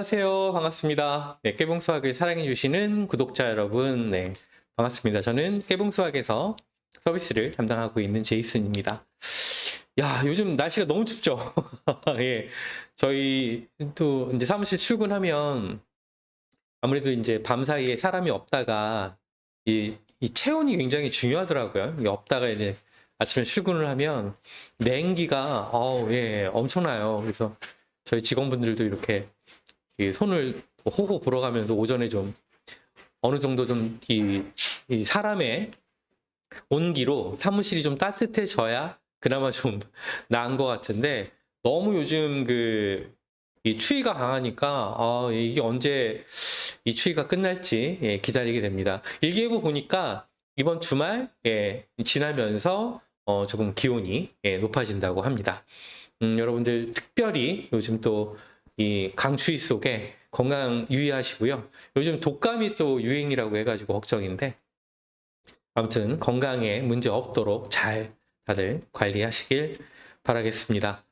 안녕하세요. 반갑습니다. 네, 깨봉수학을 사랑해주시는 구독자 여러분, 네, 반갑습니다. 저는 깨봉수학에서 서비스를 담당하고 있는 제이슨입니다. 야, 요즘 날씨가 너무 춥죠? 예. 저희 또 이제 사무실 출근하면 아무래도 이제 밤 사이에 사람이 없다가 이 체온이 굉장히 중요하더라고요. 이게 없다가 이제 아침에 출근을 하면 냉기가, 예, 엄청나요. 그래서 저희 직원분들도 이렇게 이 손을 호호 불어가면서 오전에 좀 어느 정도 좀 이 사람의 온기로 사무실이 좀 따뜻해져야 그나마 좀 나은 것 같은데 너무 요즘 이 추위가 강하니까 이게 언제 이 추위가 끝날지 기다리게 됩니다. 일기예보 보니까 이번 주말 지나면서 조금 기온이 높아진다고 합니다. 여러분들 특별히 요즘 또 이 강추위 속에 건강 유의하시고요. 요즘 독감이 또 유행이라고 해가지고 걱정인데 아무튼 건강에 문제 없도록 잘 다들 관리하시길 바라겠습니다.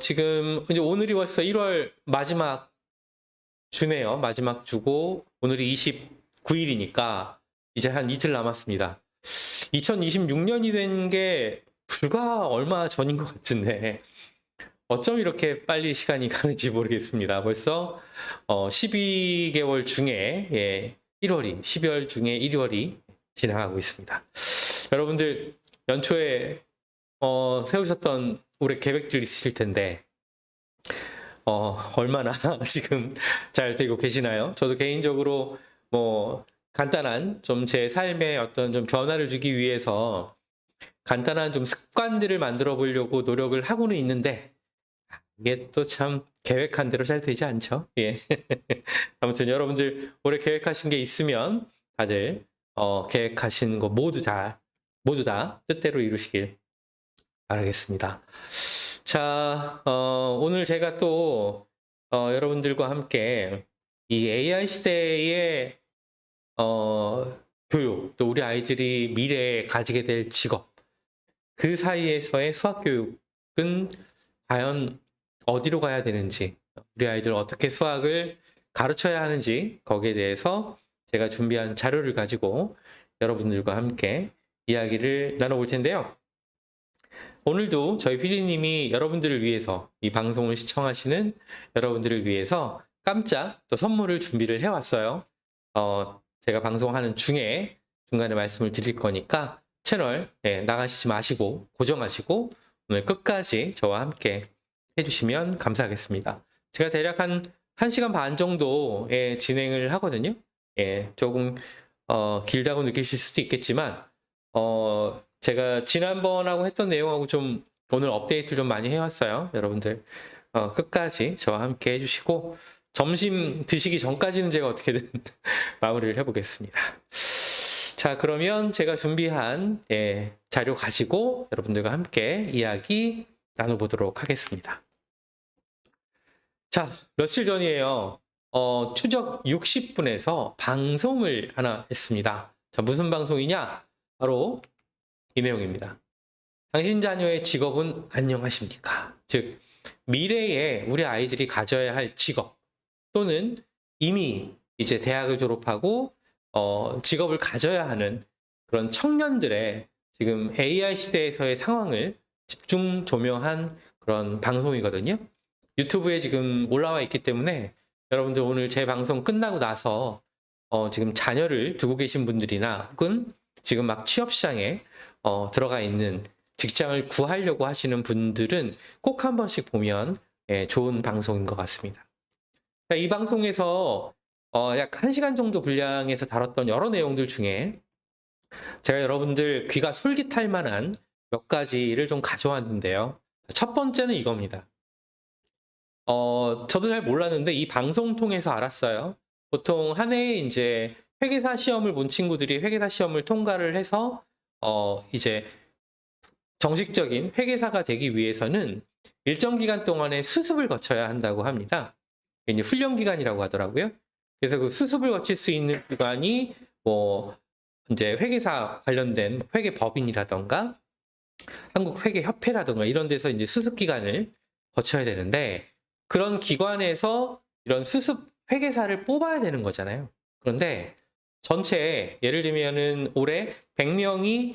지금 이제 오늘이 벌써 1월 마지막 주네요. 마지막 주고 오늘이 29일이니까 이제 한 이틀 남았습니다. 2026년이 된 게 불과 얼마 전인 것 같은데 어쩜 이렇게 빨리 시간이 가는지 모르겠습니다. 벌써 12개월 중에 1월이 12월 중에 1월이 지나가고 있습니다. 여러분들 연초에 세우셨던 올해 계획들 있으실 텐데 얼마나 지금 잘 되고 계시나요? 저도 개인적으로 뭐 간단한 좀 제 삶에 어떤 좀 변화를 주기 위해서 간단한 좀 습관들을 만들어 보려고 노력을 하고는 있는데 이게 또 참 계획한 대로 잘 되지 않죠? 예. 아무튼 여러분들 올해 계획하신 게 있으면 다들 계획하신 거 모두 다 뜻대로 이루시길 바라겠습니다. 자, 오늘 제가 또 여러분들과 함께 이 AI 시대의 교육, 또 우리 아이들이 미래에 가지게 될 직업, 그 사이에서의 수학 교육은 과연 어디로 가야 되는지, 우리 아이들 어떻게 수학을 가르쳐야 하는지 거기에 대해서 제가 준비한 자료를 가지고 여러분들과 함께 이야기를 나눠볼 텐데요. 오늘도 저희 PD님이 여러분들을 위해서 이 방송을 시청하시는 여러분들을 위해서 깜짝 또 선물을 준비를 해왔어요. 제가 방송하는 중에 중간에 말씀을 드릴 거니까 채널 나가시지 마시고 고정하시고 오늘 끝까지 저와 함께 해주시면 감사하겠습니다. 제가 대략 한 1시간 반 정도의 진행을 하거든요. 조금 길다고 느끼실 수도 있겠지만 제가 지난번하고 했던 내용하고 좀 오늘 업데이트를 좀 많이 해왔어요. 여러분들 끝까지 저와 함께 해주시고 점심 드시기 전까지는 제가 어떻게든 마무리를 해보겠습니다. 자, 그러면 제가 준비한 자료 가지고 여러분들과 함께 이야기 나눠보도록 하겠습니다. 자, 며칠 전이에요. 추적 60분에서 방송을 하나 했습니다. 자, 무슨 방송이냐? 바로 이 내용입니다. 당신 자녀의 직업은 안녕하십니까? 즉, 미래에 우리 아이들이 가져야 할 직업 또는 이미 이제 대학을 졸업하고 직업을 가져야 하는 그런 청년들의 지금 AI 시대에서의 상황을 집중 조명한 그런 방송이거든요. 유튜브에 지금 올라와 있기 때문에 여러분들 오늘 제 방송 끝나고 나서 지금 자녀를 두고 계신 분들이나 혹은 지금 막 취업 시장에 들어가 있는 직장을 구하려고 하시는 분들은 꼭 한 번씩 보면 좋은 방송인 것 같습니다. 이 방송에서 약 1시간 정도 분량에서 다뤘던 여러 내용들 중에 제가 여러분들 귀가 솔깃할 만한 몇 가지를 좀 가져왔는데요. 첫 번째는 이겁니다. 저도 잘 몰랐는데 이 방송 통해서 알았어요. 보통 한 해에 이제 회계사 시험을 본 친구들이 회계사 시험을 통과를 해서 이제 정식적인 회계사가 되기 위해서는 일정 기간 동안의 수습을 거쳐야 한다고 합니다. 이제 훈련 기간이라고 하더라고요. 그래서 그 수습을 거칠 수 있는 기간이 뭐 이제 회계사 관련된 회계법인이라던가 한국회계협회라던가 이런 데서 이제 수습 기간을 거쳐야 되는데 그런 기관에서 이런 수습 회계사를 뽑아야 되는 거잖아요. 그런데 전체 예를 들면은 올해 100명이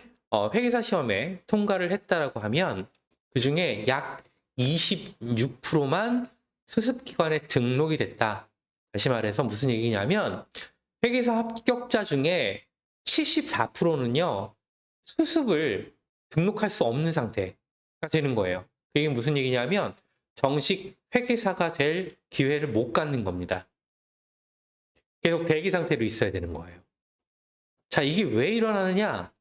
회계사 시험에 통과를 했다라고 하면 그중에 약 26%만 수습기관에 등록이 됐다. 다시 말해서 무슨 얘기냐면 회계사 합격자 중에 74%는요 수습을 등록할 수 없는 상태가 되는 거예요. 그게 무슨 얘기냐면 정식 회계사가 될 기회를 못 갖는 겁니다. 계속 대기 상태로 있어야 되는 거예요. 자, 이게 왜 일어나느냐?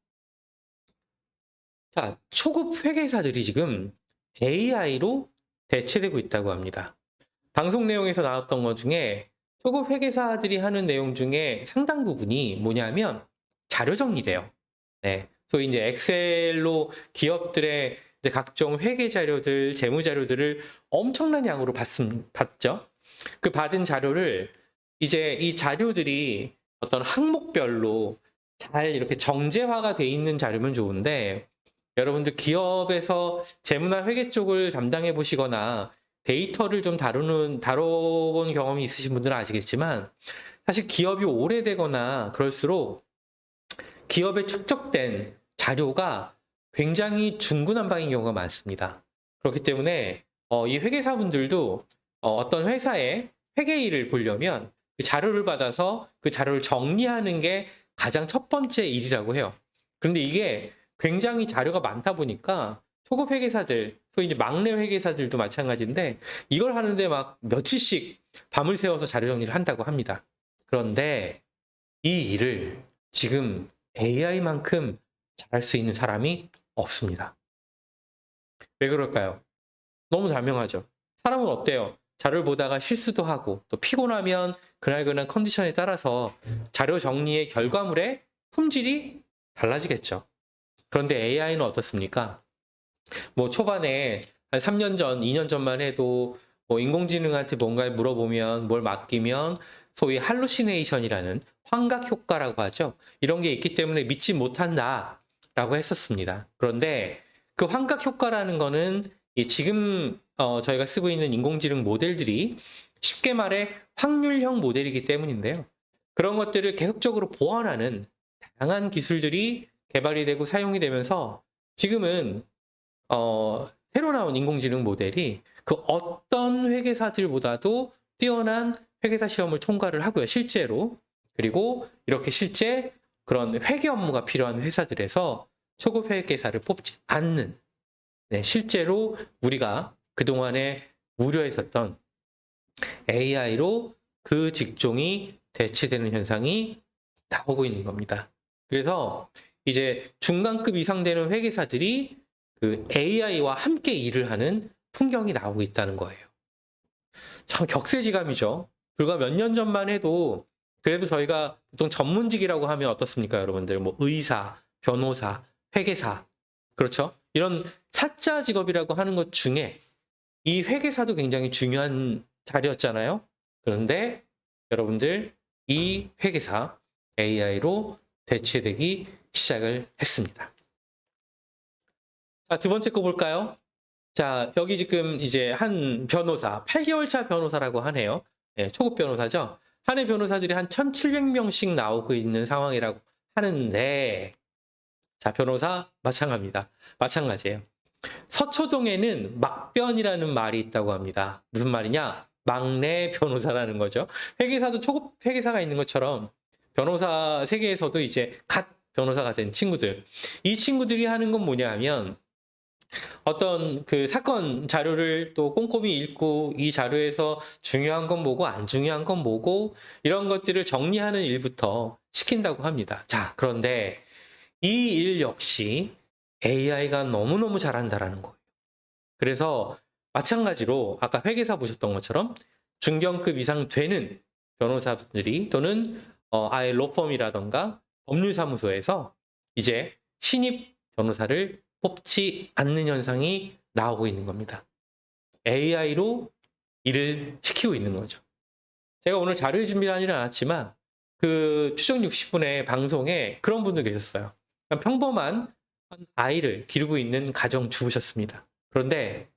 자, 초급 회계사들이 지금 AI로 대체되고 있다고 합니다. 방송 내용에서 나왔던 것 중에 초급 회계사들이 하는 내용 중에 상당 부분이 뭐냐면 자료 정리래요. 네. 소위 이제 엑셀로 기업들의 이제 각종 회계 자료들, 재무 자료들을 엄청난 양으로 받죠. 그 받은 자료를 이제 이 자료들이 어떤 항목별로 잘 이렇게 정제화가 돼 있는 자료면 좋은데 여러분들 기업에서 재무나 회계 쪽을 담당해 보시거나 데이터를 좀 다뤄본 경험이 있으신 분들은 아시겠지만 사실 기업이 오래되거나 그럴수록 기업에 축적된 자료가 굉장히 중구난방인 경우가 많습니다. 그렇기 때문에 이 회계사분들도 어떤 회사의 회계 일을 보려면 그 자료를 받아서 그 자료를 정리하는 게 가장 첫 번째 일이라고 해요. 그런데 이게 굉장히 자료가 많다 보니까 초급 회계사들, 소위 이제 막내 회계사들도 마찬가지인데 이걸 하는데 막 며칠씩 밤을 새워서 자료 정리를 한다고 합니다. 그런데 이 일을 지금 AI만큼 잘할 수 있는 사람이 없습니다. 왜 그럴까요? 너무 자명하죠. 사람은 어때요? 자료를 보다가 실수도 하고 또 피곤하면 그날그날 컨디션에 따라서 자료 정리의 결과물의 품질이 달라지겠죠. 그런데 AI는 어떻습니까? 뭐 초반에 한 3년 전, 2년 전만 해도 뭐 인공지능한테 뭔가를 물어보면 뭘 맡기면 소위 할루시네이션이라는 환각 효과라고 하죠. 이런 게 있기 때문에 믿지 못한다라고 했었습니다. 그런데 그 환각 효과라는 거는 지금 저희가 쓰고 있는 인공지능 모델들이 쉽게 말해 확률형 모델이기 때문인데요. 그런 것들을 계속적으로 보완하는 다양한 기술들이 개발이 되고 사용이 되면서 지금은 새로 나온 인공지능 모델이 그 어떤 회계사들보다도 뛰어난 회계사 시험을 통과를 하고요. 실제로. 그리고 이렇게 실제 그런 회계 업무가 필요한 회사들에서 초급 회계사를 뽑지 않는 실제로 우리가 그동안에 우려했었던 AI로 그 직종이 대체되는 현상이 나오고 있는 겁니다. 그래서 이제 중간급 이상 되는 회계사들이 그 AI와 함께 일을 하는 풍경이 나오고 있다는 거예요. 참 격세지감이죠. 불과 몇 년 전만 해도 그래도 저희가 보통 전문직이라고 하면 어떻습니까, 여러분들? 뭐 의사, 변호사, 회계사, 그렇죠? 이런 사자 직업이라고 하는 것 중에 이 회계사도 굉장히 중요한 자리였잖아요. 그런데 여러분들 이 회계사 AI로 대체되기 시작을 했습니다. 자, 두 번째 거 볼까요? 자, 여기 지금 이제 한 변호사, 8개월 차 변호사라고 하네요. 네, 초급 변호사죠. 한 해 변호사들이 한 1,700명씩 나오고 있는 상황이라고 하는데, 자, 변호사 마찬가지예요. 서초동에는 막변이라는 말이 있다고 합니다. 무슨 말이냐? 막내 변호사라는 거죠. 회계사도 초급 회계사가 있는 것처럼 변호사 세계에서도 이제 갓 변호사가 된 친구들. 이 친구들이 하는 건 뭐냐 하면 어떤 그 사건 자료를 또 꼼꼼히 읽고 이 자료에서 중요한 건 뭐고 안 중요한 건 뭐고 이런 것들을 정리하는 일부터 시킨다고 합니다. 자, 그런데 이 일 역시 AI가 너무너무 잘한다라는 거예요. 그래서 마찬가지로 아까 회계사 보셨던 것처럼 중견급 이상 되는 변호사들이 또는 아예 로펌이라던가 법률사무소에서 이제 신입 변호사를 뽑지 않는 현상이 나오고 있는 겁니다. AI로 일을 시키고 있는 거죠. 제가 오늘 자료 준비를 하지는 않았지만 그 추정 60분의 방송에 그런 분들 계셨어요. 평범한 아이를 기르고 있는 가정 주부셨습니다. 그런데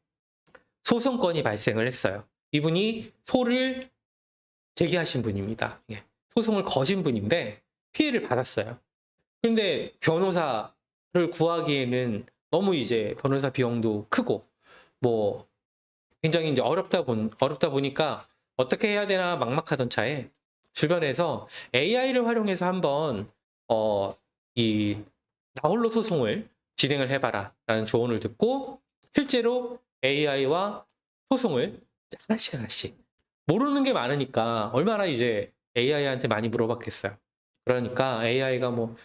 소송건이 발생을 했어요. 이분이 소를 제기하신 분입니다. 예. 소송을 거신 분인데 피해를 받았어요. 그런데 변호사를 구하기에는 너무 이제 변호사 비용도 크고 뭐 굉장히 이제 어렵다 보니까 어떻게 해야 되나 막막하던 차에 주변에서 AI를 활용해서 한번 이 나홀로 소송을 진행을 해봐라 라는 조언을 듣고 실제로 AI와 소송을 하나씩 모르는 게 많으니까 얼마나 이제 AI한테 많이 물어봤겠어요. 그러니까 AI가 뭐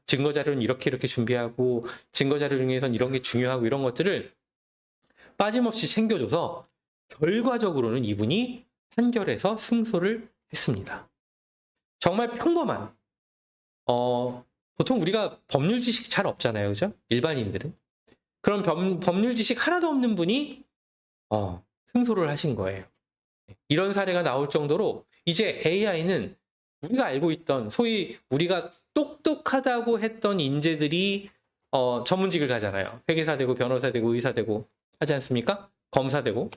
증거 자료는 이렇게 준비하고 증거 자료 중에선 이런 게 중요하고 이런 것들을 빠짐없이 챙겨줘서 결과적으로는 이분이 판결에서 승소를 했습니다. 정말 평범한 보통 우리가 법률 지식 잘 없잖아요, 그죠? 일반인들은. 그런 법률 지식 하나도 없는 분이 승소를 하신 거예요. 이런 사례가 나올 정도로 이제 AI는 우리가 알고 있던 소위 우리가 똑똑하다고 했던 인재들이 전문직을 가잖아요. 회계사 되고 변호사 되고 의사 되고 하지 않습니까? 검사 되고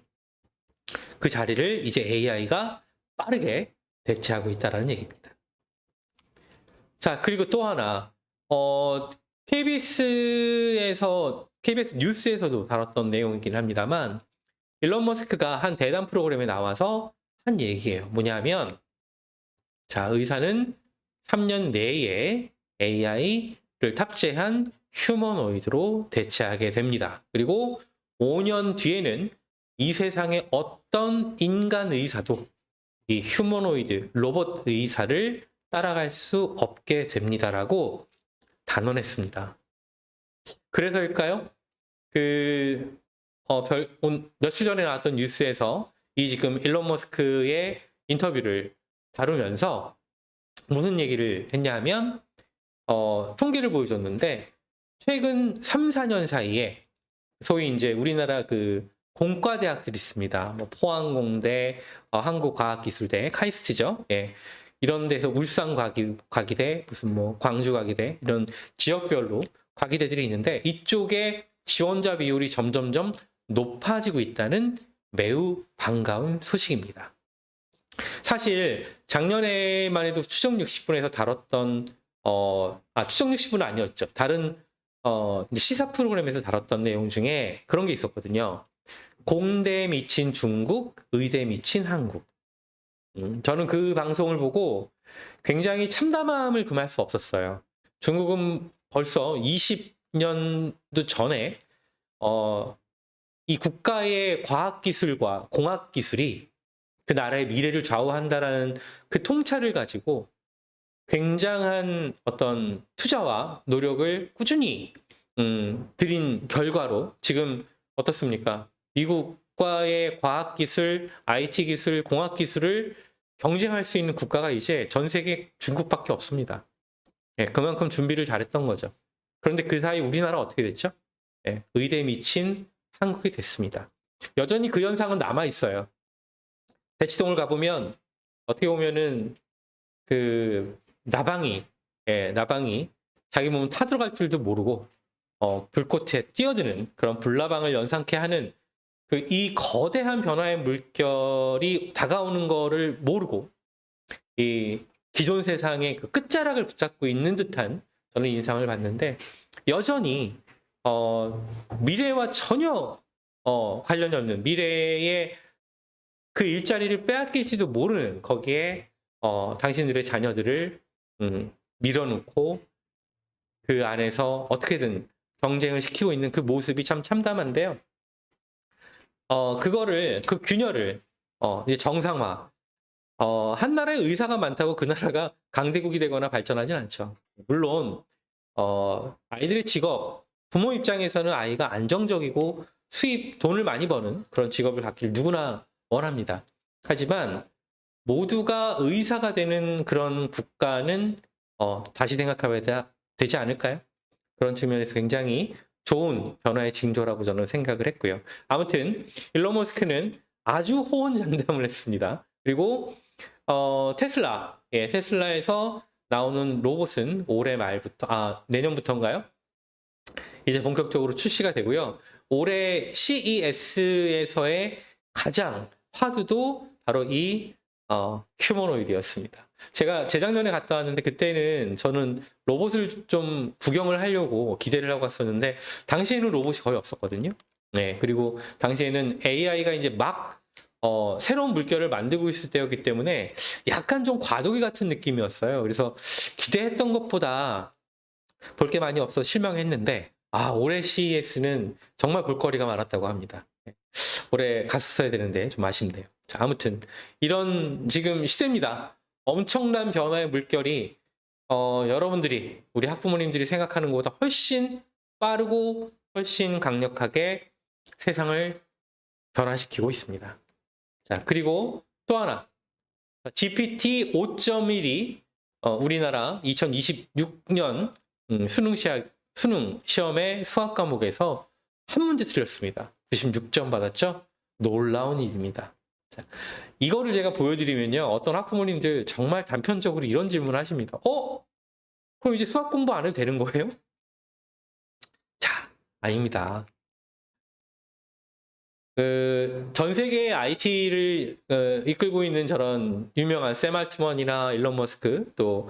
그 자리를 이제 AI가 빠르게 대체하고 있다는 얘기입니다. 자, 그리고 또 하나 KBS 뉴스에서도 다뤘던 내용이긴 합니다만 일론 머스크가 한 대담 프로그램에 나와서 한 얘기예요. 뭐냐면 자, 의사는 3년 내에 AI를 탑재한 휴머노이드로 대체하게 됩니다. 그리고 5년 뒤에는 이 세상의 어떤 인간 의사도 이 휴머노이드 로봇 의사를 따라갈 수 없게 됩니다라고 단언했습니다. 그래서일까요? 며칠 전에 나왔던 뉴스에서 이 지금 일론 머스크의 인터뷰를 다루면서 무슨 얘기를 했냐면 통계를 보여줬는데 최근 3, 4년 사이에 소위 이제 우리나라 그 공과 대학들이 있습니다. 뭐 포항공대, 한국과학기술대, 카이스트죠. 예. 이런 데서 울산과기대, 무슨 뭐 광주과기대 이런 지역별로 과기대들이 있는데 이쪽에 지원자 비율이 점점점 높아지고 있다는 매우 반가운 소식입니다. 사실 작년에만 해도 추정 60분에서 다뤘던 추정 60분은 아니었죠. 다른 시사 프로그램에서 다뤘던 내용 중에 그런 게 있었거든요. 공대에 미친 중국, 의대에 미친 한국. 저는 그 방송을 보고 굉장히 참담함을 금할 수 없었어요. 중국은 벌써 20년도 전에 이 국가의 과학기술과 공학기술이 그 나라의 미래를 좌우한다라는 그 통찰을 가지고 굉장한 어떤 투자와 노력을 꾸준히 들인 결과로 지금 어떻습니까? 미국과의 과학기술, IT기술, 공학기술을 경쟁할 수 있는 국가가 이제 전 세계 중국밖에 없습니다. 예, 그만큼 준비를 잘했던 거죠. 그런데 그 사이 우리나라 어떻게 됐죠? 예, 의대에 미친 한국이 됐습니다. 여전히 그 현상은 남아있어요. 대치동을 가보면 어떻게 보면은 그 나방이 자기 몸 타들어갈 줄도 모르고 불꽃에 뛰어드는 그런 불나방을 연상케 하는 이 거대한 변화의 물결이 다가오는 거를 모르고 이 기존 세상의 그 끝자락을 붙잡고 있는 듯한 저는 인상을 받는데 여전히 미래와 전혀 관련이 없는 미래의 그 일자리를 빼앗길지도 모르는 거기에 당신들의 자녀들을 밀어놓고 그 안에서 어떻게든 경쟁을 시키고 있는 그 모습이 참 참담한데요. 그 균열을 이제 정상화. 한 나라에 의사가 많다고 그 나라가 강대국이 되거나 발전하진 않죠. 물론 아이들의 직업, 부모 입장에서는 아이가 안정적이고 돈을 많이 버는 그런 직업을 갖길 누구나 원합니다. 하지만 모두가 의사가 되는 그런 국가는 다시 생각해봐야 되지 않을까요? 그런 측면에서 굉장히 좋은 변화의 징조라고 저는 생각을 했고요. 아무튼 일론 머스크는 아주 호언장담을 했습니다. 그리고 테슬라에서 나오는 로봇은 올해 말부터 내년부터인가요? 이제 본격적으로 출시가 되고요. 올해 CES에서의 가장 화두도 바로 이 휴머노이드였습니다. 제가 재작년에 갔다 왔는데 그때는 저는 로봇을 좀 구경을 하려고 기대를 하고 갔었는데 당시에는 로봇이 거의 없었거든요. 네, 그리고 당시에는 AI가 이제 막 새로운 물결을 만들고 있을 때였기 때문에 약간 좀 과도기 같은 느낌이었어요. 그래서 기대했던 것보다 볼 게 많이 없어서 실망했는데 올해 CES는 정말 볼거리가 많았다고 합니다. 네, 올해 갔었어야 되는데 좀 아쉽네요. 자, 아무튼 이런 지금 시대입니다. 엄청난 변화의 물결이 여러분들이 우리 학부모님들이 생각하는 것보다 훨씬 빠르고 훨씬 강력하게 세상을 변화시키고 있습니다. 자, 그리고 또 하나 GPT 5.1이 우리나라 2026년 수능 시험의 수학 과목에서 한 문제 틀렸습니다. 96점 받았죠? 놀라운 일입니다. 자, 이거를 제가 보여드리면요. 어떤 학부모님들 정말 단편적으로 이런 질문을 하십니다. 그럼 이제 수학 공부 안 해도 되는 거예요? 자, 아닙니다. 전 세계의 IT를 이끌고 있는 저런 유명한 샘 알트먼이나 일론 머스크 또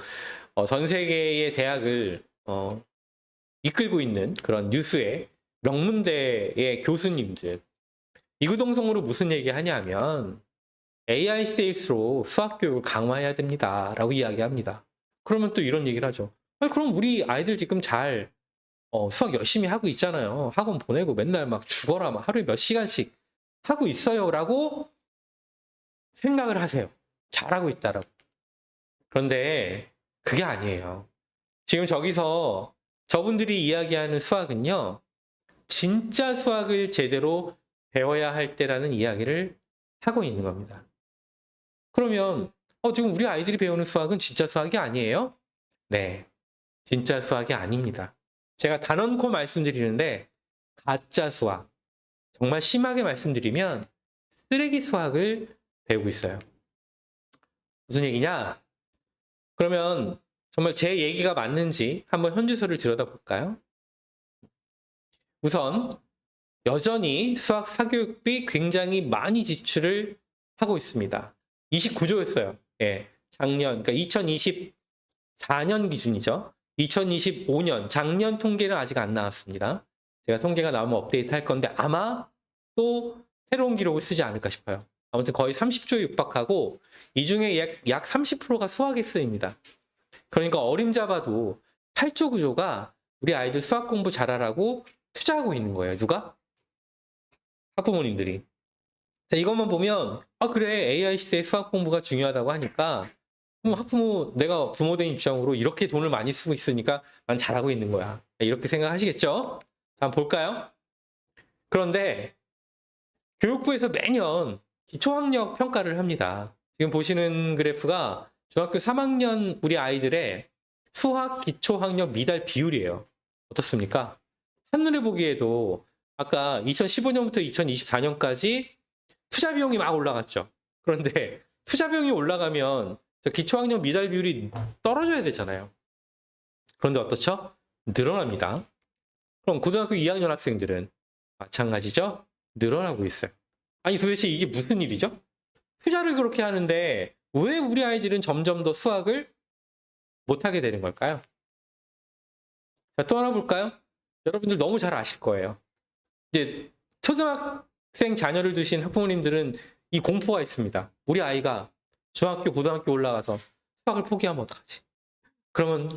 전 세계의 대학을 이끌고 있는 그런 뉴스의 명문대의 교수님들 이구동성으로 무슨 얘기 하냐면 AI 시대일수록 수학 교육을 강화해야 됩니다 라고 이야기합니다. 그러면 또 이런 얘기를 하죠. 그럼 우리 아이들 지금 잘 수학 열심히 하고 있잖아요. 학원 보내고 맨날 막 죽어라 막 하루에 몇 시간씩 하고 있어요 라고 생각을 하세요. 잘하고 있다라고. 그런데 그게 아니에요. 지금 저기서 저분들이 이야기하는 수학은요. 진짜 수학을 제대로 배워야 할 때라는 이야기를 하고 있는 겁니다. 그러면 지금 우리 아이들이 배우는 수학은 진짜 수학이 아니에요? 네, 진짜 수학이 아닙니다. 제가 단언코 말씀드리는데 가짜 수학, 정말 심하게 말씀드리면 쓰레기 수학을 배우고 있어요. 무슨 얘기냐? 그러면 정말 제 얘기가 맞는지 한번 현주소를 들여다볼까요? 우선 여전히 수학 사교육비 굉장히 많이 지출을 하고 있습니다. 29조였어요. 예, 작년, 그러니까 2024년 기준이죠. 2025년, 작년 통계는 아직 안 나왔습니다. 제가 통계가 나오면 업데이트 할 건데 아마 또 새로운 기록을 쓰지 않을까 싶어요. 아무튼 거의 30조에 육박하고 이 중에 약 30%가 수학에 쓰입니다. 그러니까 어림잡아도 8조 구조가 우리 아이들 수학 공부 잘하라고 투자하고 있는 거예요. 누가? 학부모님들이. 자, 이것만 보면 그래 AI 시대에 수학 공부가 중요하다고 하니까 학부모 내가 부모된 입장으로 이렇게 돈을 많이 쓰고 있으니까 난 잘하고 있는 거야. 이렇게 생각하시겠죠? 자, 한번 볼까요? 그런데 교육부에서 매년 기초학력 평가를 합니다. 지금 보시는 그래프가 중학교 3학년 우리 아이들의 수학 기초학력 미달 비율이에요. 어떻습니까? 한눈에 보기에도 아까 2015년부터 2024년까지 투자 비용이 막 올라갔죠. 그런데 투자 비용이 올라가면 기초학력 미달 비율이 떨어져야 되잖아요. 그런데 어떻죠? 늘어납니다. 그럼 고등학교 2학년 학생들은 마찬가지죠? 늘어나고 있어요. 아니 도대체 이게 무슨 일이죠? 투자를 그렇게 하는데 왜 우리 아이들은 점점 더 수학을 못하게 되는 걸까요? 자, 또 하나 볼까요? 여러분들 너무 잘 아실 거예요. 이제 초등학생 자녀를 두신 학부모님들은 이 공포가 있습니다. 우리 아이가 중학교, 고등학교 올라가서 수학을 포기하면 어떡하지? 그러면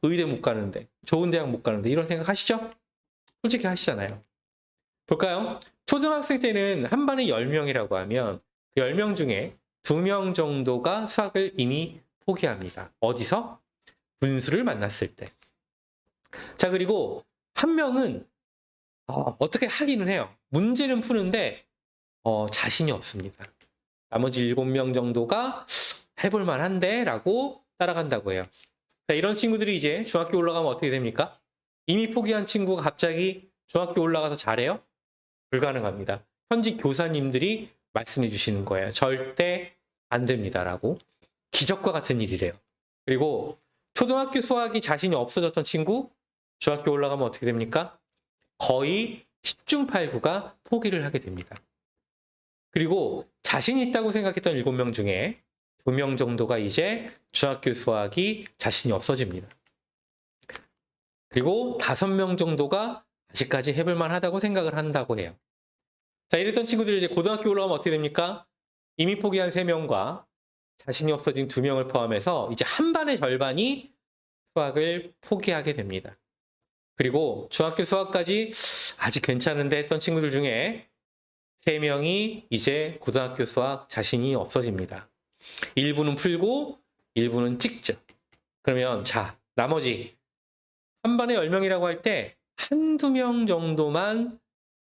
의대 못 가는데, 좋은 대학 못 가는데 이런 생각 하시죠? 솔직히 하시잖아요. 볼까요? 초등학생 때는 한 반에 10명이라고 하면 그 10명 중에 2명 정도가 수학을 이미 포기합니다. 어디서? 분수를 만났을 때. 자, 그리고 한 명은 어떻게 하기는 해요. 문제는 푸는데 자신이 없습니다. 나머지 7명 정도가 해볼 만한데 라고 따라간다고 해요. 자, 이런 친구들이 이제 중학교 올라가면 어떻게 됩니까? 이미 포기한 친구가 갑자기 중학교 올라가서 잘해요? 불가능합니다. 현직 교사님들이 말씀해 주시는 거예요. 절대 안 됩니다라고. 기적과 같은 일이래요. 그리고 초등학교 수학이 자신이 없어졌던 친구 중학교 올라가면 어떻게 됩니까? 거의 10중 8구가 포기를 하게 됩니다. 그리고 자신 있다고 생각했던 7명 중에 2명 정도가 이제 중학교 수학이 자신이 없어집니다. 그리고 5명 정도가 아직까지 해볼만 하다고 생각을 한다고 해요. 자, 이랬던 친구들이 이제 고등학교 올라오면 어떻게 됩니까? 이미 포기한 3명과 자신이 없어진 2명을 포함해서 이제 한 반의 절반이 수학을 포기하게 됩니다. 그리고 중학교 수학까지 아직 괜찮은데 했던 친구들 중에 3명이 이제 고등학교 수학 자신이 없어집니다. 일부는 풀고 일부는 찍죠. 그러면 자, 나머지 한 반에 10명이라고 할 때 한두 명 정도만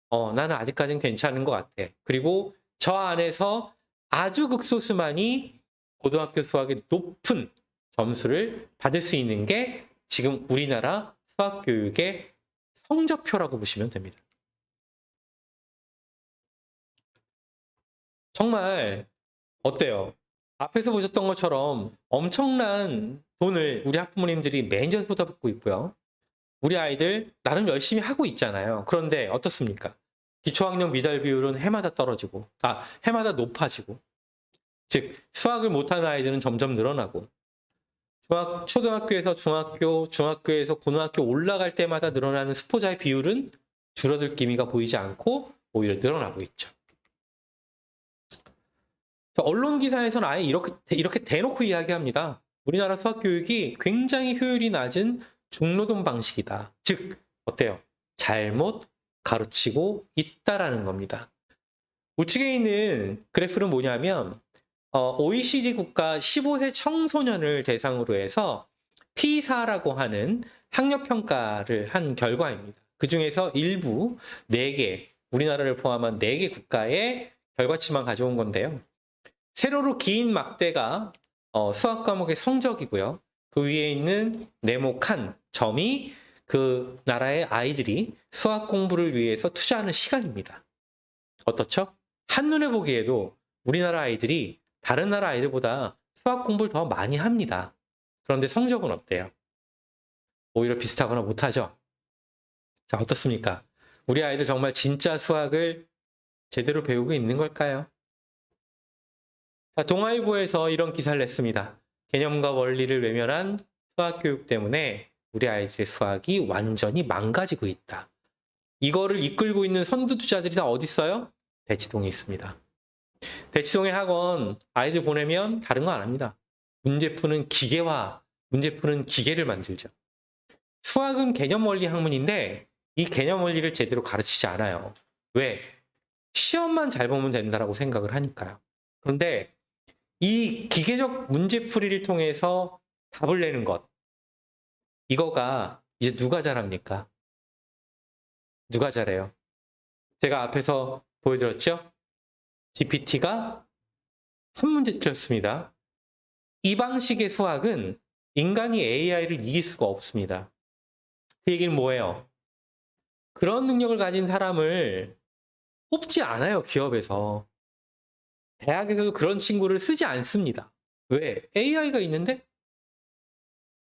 나는 아직까지는 괜찮은 것 같아. 그리고 저 안에서 아주 극소수만이 고등학교 수학의 높은 점수를 받을 수 있는 게 지금 우리나라 수학 교육의 성적표라고 보시면 됩니다. 정말 어때요? 앞에서 보셨던 것처럼 엄청난 돈을 우리 학부모님들이 매년 쏟아붓고 있고요. 우리 아이들 나름 열심히 하고 있잖아요. 그런데 어떻습니까? 기초학력 미달 비율은 해마다 떨어지고, 해마다 높아지고, 즉 수학을 못하는 아이들은 점점 늘어나고, 초등학교에서 중학교, 중학교에서 고등학교 올라갈 때마다 늘어나는 수포자의 비율은 줄어들 기미가 보이지 않고 오히려 늘어나고 있죠. 언론 기사에서는 아예 이렇게 대놓고 이야기합니다. 우리나라 수학 교육이 굉장히 효율이 낮은 중노동 방식이다. 즉 어때요? 잘못 가르치고 있다라는 겁니다. 우측에 있는 그래프는 뭐냐면 OECD 국가 15세 청소년을 대상으로 해서 피사라고 하는 학력평가를 한 결과입니다. 그 중에서 일부 4개, 우리나라를 포함한 4개 국가의 결과치만 가져온 건데요. 세로로 긴 막대가 수학 과목의 성적이고요. 그 위에 있는 네모칸 점이 그 나라의 아이들이 수학 공부를 위해서 투자하는 시간입니다. 어떻죠? 한눈에 보기에도 우리나라 아이들이 다른 나라 아이들보다 수학 공부를 더 많이 합니다. 그런데 성적은 어때요? 오히려 비슷하거나 못하죠? 자, 어떻습니까? 우리 아이들 정말 진짜 수학을 제대로 배우고 있는 걸까요? 자, 동아일보에서 이런 기사를 냈습니다. 개념과 원리를 외면한 수학 교육 때문에 우리 아이들의 수학이 완전히 망가지고 있다. 이거를 이끌고 있는 선두주자들이 다 어디 있어요? 대치동에 있습니다. 대치동의 학원 아이들 보내면 다른 거 안 합니다. 문제 푸는 기계를 만들죠. 수학은 개념 원리 학문인데 이 개념 원리를 제대로 가르치지 않아요. 왜? 시험만 잘 보면 된다고 생각을 하니까요. 그런데 이 기계적 문제풀이를 통해서 답을 내는 것, 이거가 이제 누가 잘합니까? 누가 잘해요? 제가 앞에서 보여드렸죠? GPT가 한 문제 틀렸습니다. 이 방식의 수학은 인간이 AI를 이길 수가 없습니다. 그 얘기는 뭐예요? 그런 능력을 가진 사람을 뽑지 않아요, 기업에서. 대학에서도 그런 친구를 쓰지 않습니다. 왜? AI가 있는데?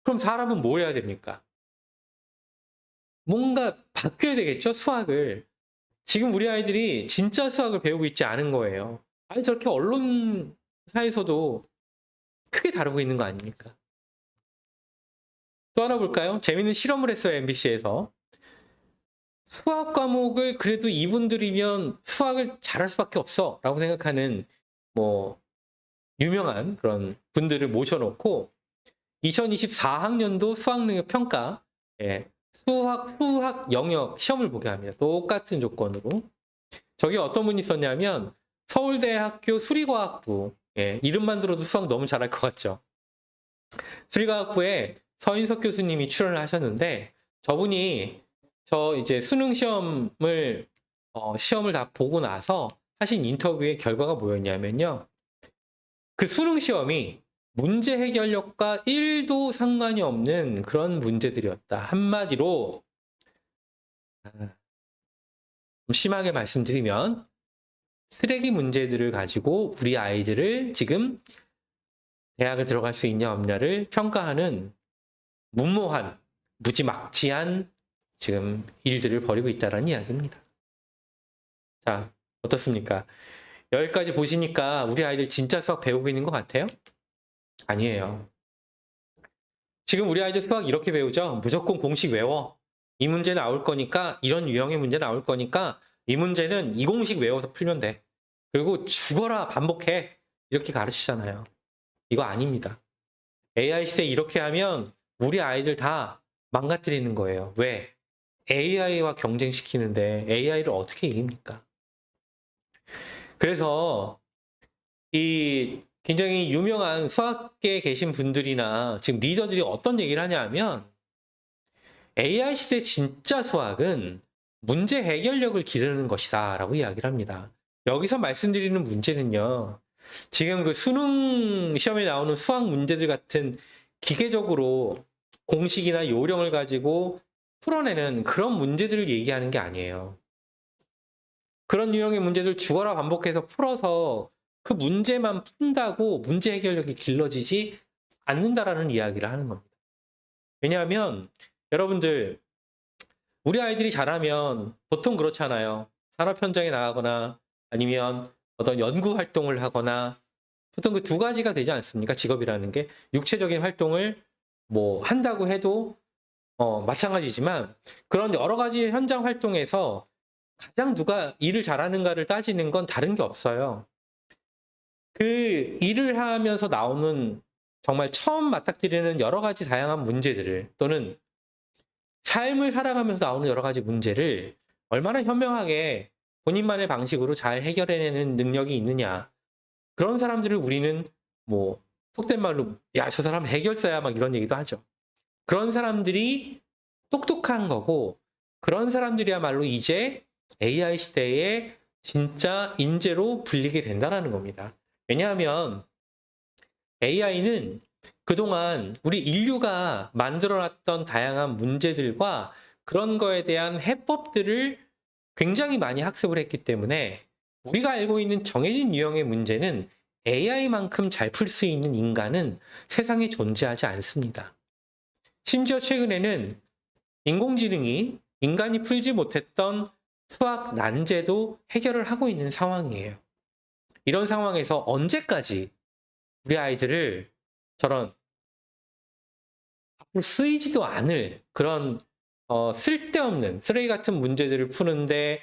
그럼 사람은 뭐 해야 됩니까? 뭔가 바뀌어야 되겠죠, 수학을. 지금 우리 아이들이 진짜 수학을 배우고 있지 않은 거예요. 아니, 저렇게 언론사에서도 크게 다루고 있는 거 아닙니까? 또 하나 볼까요? 재밌는 실험을 했어요, MBC에서. 수학 과목을 그래도 이분들이면 수학을 잘할 수밖에 없어 라고 생각하는 유명한 그런 분들을 모셔놓고 2024학년도 수학능력 평가 수학 영역 시험을 보게 합니다. 똑같은 조건으로. 저기 어떤 분이 있었냐면 서울대학교 수리과학부, 이름만 들어도 수학 너무 잘할 것 같죠. 수리과학부에 서인석 교수님이 출연을 하셨는데 저분이 이제 수능 시험을 다 보고 나서 하신 인터뷰의 결과가 뭐였냐면요. 그 수능 시험이 문제 해결력과 1도 상관이 없는 그런 문제들이었다. 한마디로 좀 심하게 말씀드리면 쓰레기 문제들을 가지고 우리 아이들을 지금 대학을 들어갈 수 있냐 없냐를 평가하는 무모한, 무지막지한 지금 일들을 벌이고 있다는 이야기입니다. 자, 어떻습니까? 여기까지 보시니까 우리 아이들 진짜 수학 배우고 있는 것 같아요? 아니에요. 지금 우리 아이들 수학 이렇게 배우죠? 무조건 공식 외워. 이 문제 나올 거니까, 이런 유형의 문제 나올 거니까 이 문제는 이 공식 외워서 풀면 돼. 그리고 죽어라 반복해. 이렇게 가르치잖아요. 이거 아닙니다. AI 시대에 이렇게 하면 우리 아이들 다 망가뜨리는 거예요. 왜? AI와 경쟁시키는데 AI를 어떻게 이깁니까? 그래서 이 굉장히 유명한 수학계에 계신 분들이나 지금 리더들이 어떤 얘기를 하냐 하면 AI 시대 진짜 수학은 문제 해결력을 기르는 것이다 라고 이야기를 합니다. 여기서 말씀드리는 문제는요. 지금 그 수능 시험에 나오는 수학 문제들 같은 기계적으로 공식이나 요령을 가지고 풀어내는 그런 문제들을 얘기하는 게 아니에요. 그런 유형의 문제들 죽어라 반복해서 풀어서 그 문제만 푼다고 문제 해결력이 길러지지 않는다라는 이야기를 하는 겁니다. 왜냐하면 여러분들 우리 아이들이 잘하면 보통 그렇잖아요. 산업 현장에 나가거나 아니면 어떤 연구 활동을 하거나 보통 그 두 가지가 되지 않습니까? 직업이라는 게 육체적인 활동을 뭐 한다고 해도 마찬가지지만 그런 여러 가지 현장 활동에서 가장 누가 일을 잘하는가를 따지는 건 다른 게 없어요. 그 일을 하면서 나오는 정말 처음 맞닥뜨리는 여러 가지 다양한 문제들을 또는 삶을 살아가면서 나오는 여러 가지 문제를 얼마나 현명하게 본인만의 방식으로 잘 해결해내는 능력이 있느냐. 그런 사람들을 우리는 뭐 속된 말로 야, 저 사람 해결사야 막 이런 얘기도 하죠. 그런 사람들이 똑똑한 거고 그런 사람들이야말로 이제 AI 시대에 진짜 인재로 불리게 된다는 겁니다. 왜냐하면 AI는 그동안 우리 인류가 만들어놨던 다양한 문제들과 그런 거에 대한 해법들을 굉장히 많이 학습을 했기 때문에 우리가 알고 있는 정해진 유형의 문제는 AI만큼 잘 풀 수 있는 인간은 세상에 존재하지 않습니다. 심지어 최근에는 인공지능이 인간이 풀지 못했던 수학 난제도 해결을 하고 있는 상황이에요. 이런 상황에서 언제까지 우리 아이들을 저런 앞으로 쓰이지도 않을 그런 쓸데없는 쓰레기 같은 문제들을 푸는데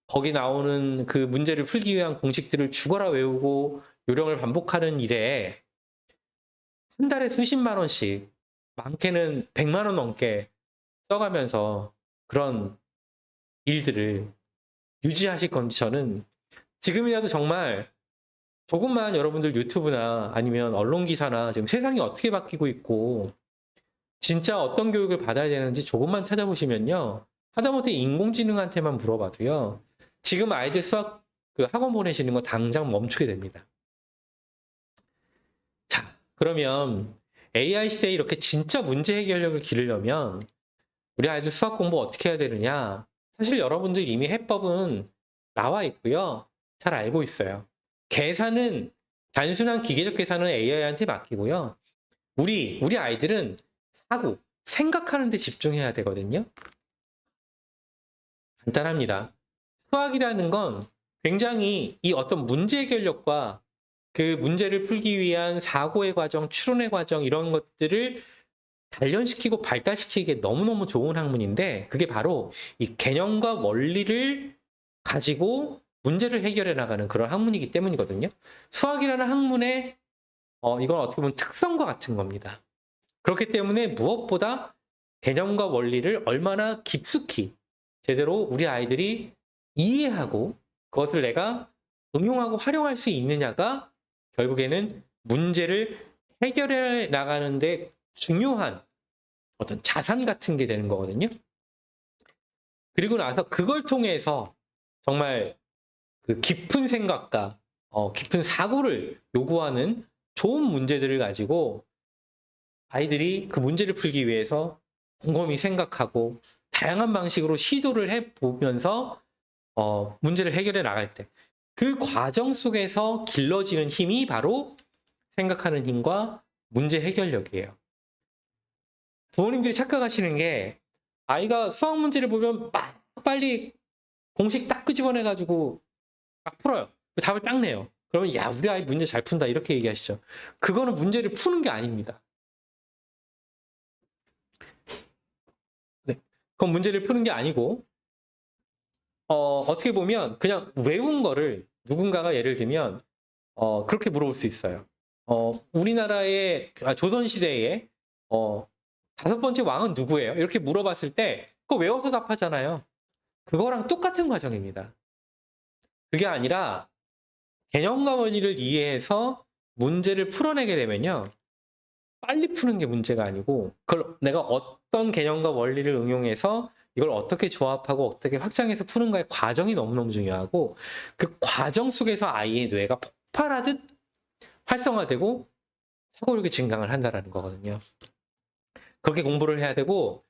거기 나오는 그 문제를 풀기 위한 공식들을 죽어라 외우고 요령을 반복하는 일에 한 달에 수십만 원씩 많게는 100만 원 넘게 써가면서 그런 일들을 유지하실 건지 저는 지금이라도 정말 조금만 여러분들 유튜브나 아니면 언론 기사나 지금 세상이 어떻게 바뀌고 있고 진짜 어떤 교육을 받아야 되는지 조금만 찾아보시면요. 하다못해 인공지능한테만 물어봐도요. 지금 아이들 수학 그 학원 보내시는 거 당장 멈추게 됩니다. 자, 그러면 AI 시대에 이렇게 진짜 문제 해결력을 기르려면 우리 아이들 수학 공부 어떻게 해야 되느냐? 사실 여러분들 이미 해법은 나와 있고요. 잘 알고 있어요. 계산은 단순한 기계적 계산은 AI한테 맡기고요. 우리 아이들은 생각하는 데 집중해야 되거든요. 간단합니다. 수학이라는 건 굉장히 이 어떤 문제 해결력과 그 문제를 풀기 위한 사고의 과정, 추론의 과정 이런 것들을 단련시키고 발달시키기에 너무너무 좋은 학문인데 그게 바로 이 개념과 원리를 가지고 문제를 해결해 나가는 그런 학문이기 때문이거든요. 수학이라는 학문의 이건 어떻게 보면 특성과 같은 겁니다. 그렇기 때문에 무엇보다 개념과 원리를 얼마나 깊숙이 제대로 우리 아이들이 이해하고 그것을 내가 응용하고 활용할 수 있느냐가 결국에는 문제를 해결해 나가는데 중요한 어떤 자산 같은 게 되는 거거든요. 그리고 나서 그걸 통해서 정말 그 깊은 생각과 깊은 사고를 요구하는 좋은 문제들을 가지고 아이들이 그 문제를 풀기 위해서 곰곰이 생각하고 다양한 방식으로 시도를 해보면서 문제를 해결해 나갈 때 그 과정 속에서 길러지는 힘이 바로 생각하는 힘과 문제 해결력이에요. 부모님들이 착각하시는 게 아이가 수학 문제를 보면 막 빨리 공식 딱 끄집어내가지고 막 풀어요. 답을 딱 내요. 그러면 야, 우리 아이 문제 잘 푼다 이렇게 얘기하시죠. 그거는 문제를 푸는 게 아닙니다. 네. 그건 문제를 푸는 게 아니고 어떻게 보면 그냥 외운 거를 누군가가 예를 들면 그렇게 물어볼 수 있어요. 우리나라의 조선시대에 다섯 번째 왕은 누구예요? 이렇게 물어봤을 때 그거 외워서 답하잖아요. 그거랑 똑같은 과정입니다. 그게 아니라 개념과 원리를 이해해서 문제를 풀어내게 되면요. 빨리 푸는 게 문제가 아니고 그걸 내가 어떤 개념과 원리를 응용해서 이걸 어떻게 조합하고 어떻게 확장해서 푸는가의 과정이 너무너무 중요하고 그 과정 속에서 아이의 뇌가 폭발하듯 활성화되고 사고력이 증강을 한다는 거거든요. 그렇게 공부를 해야 되고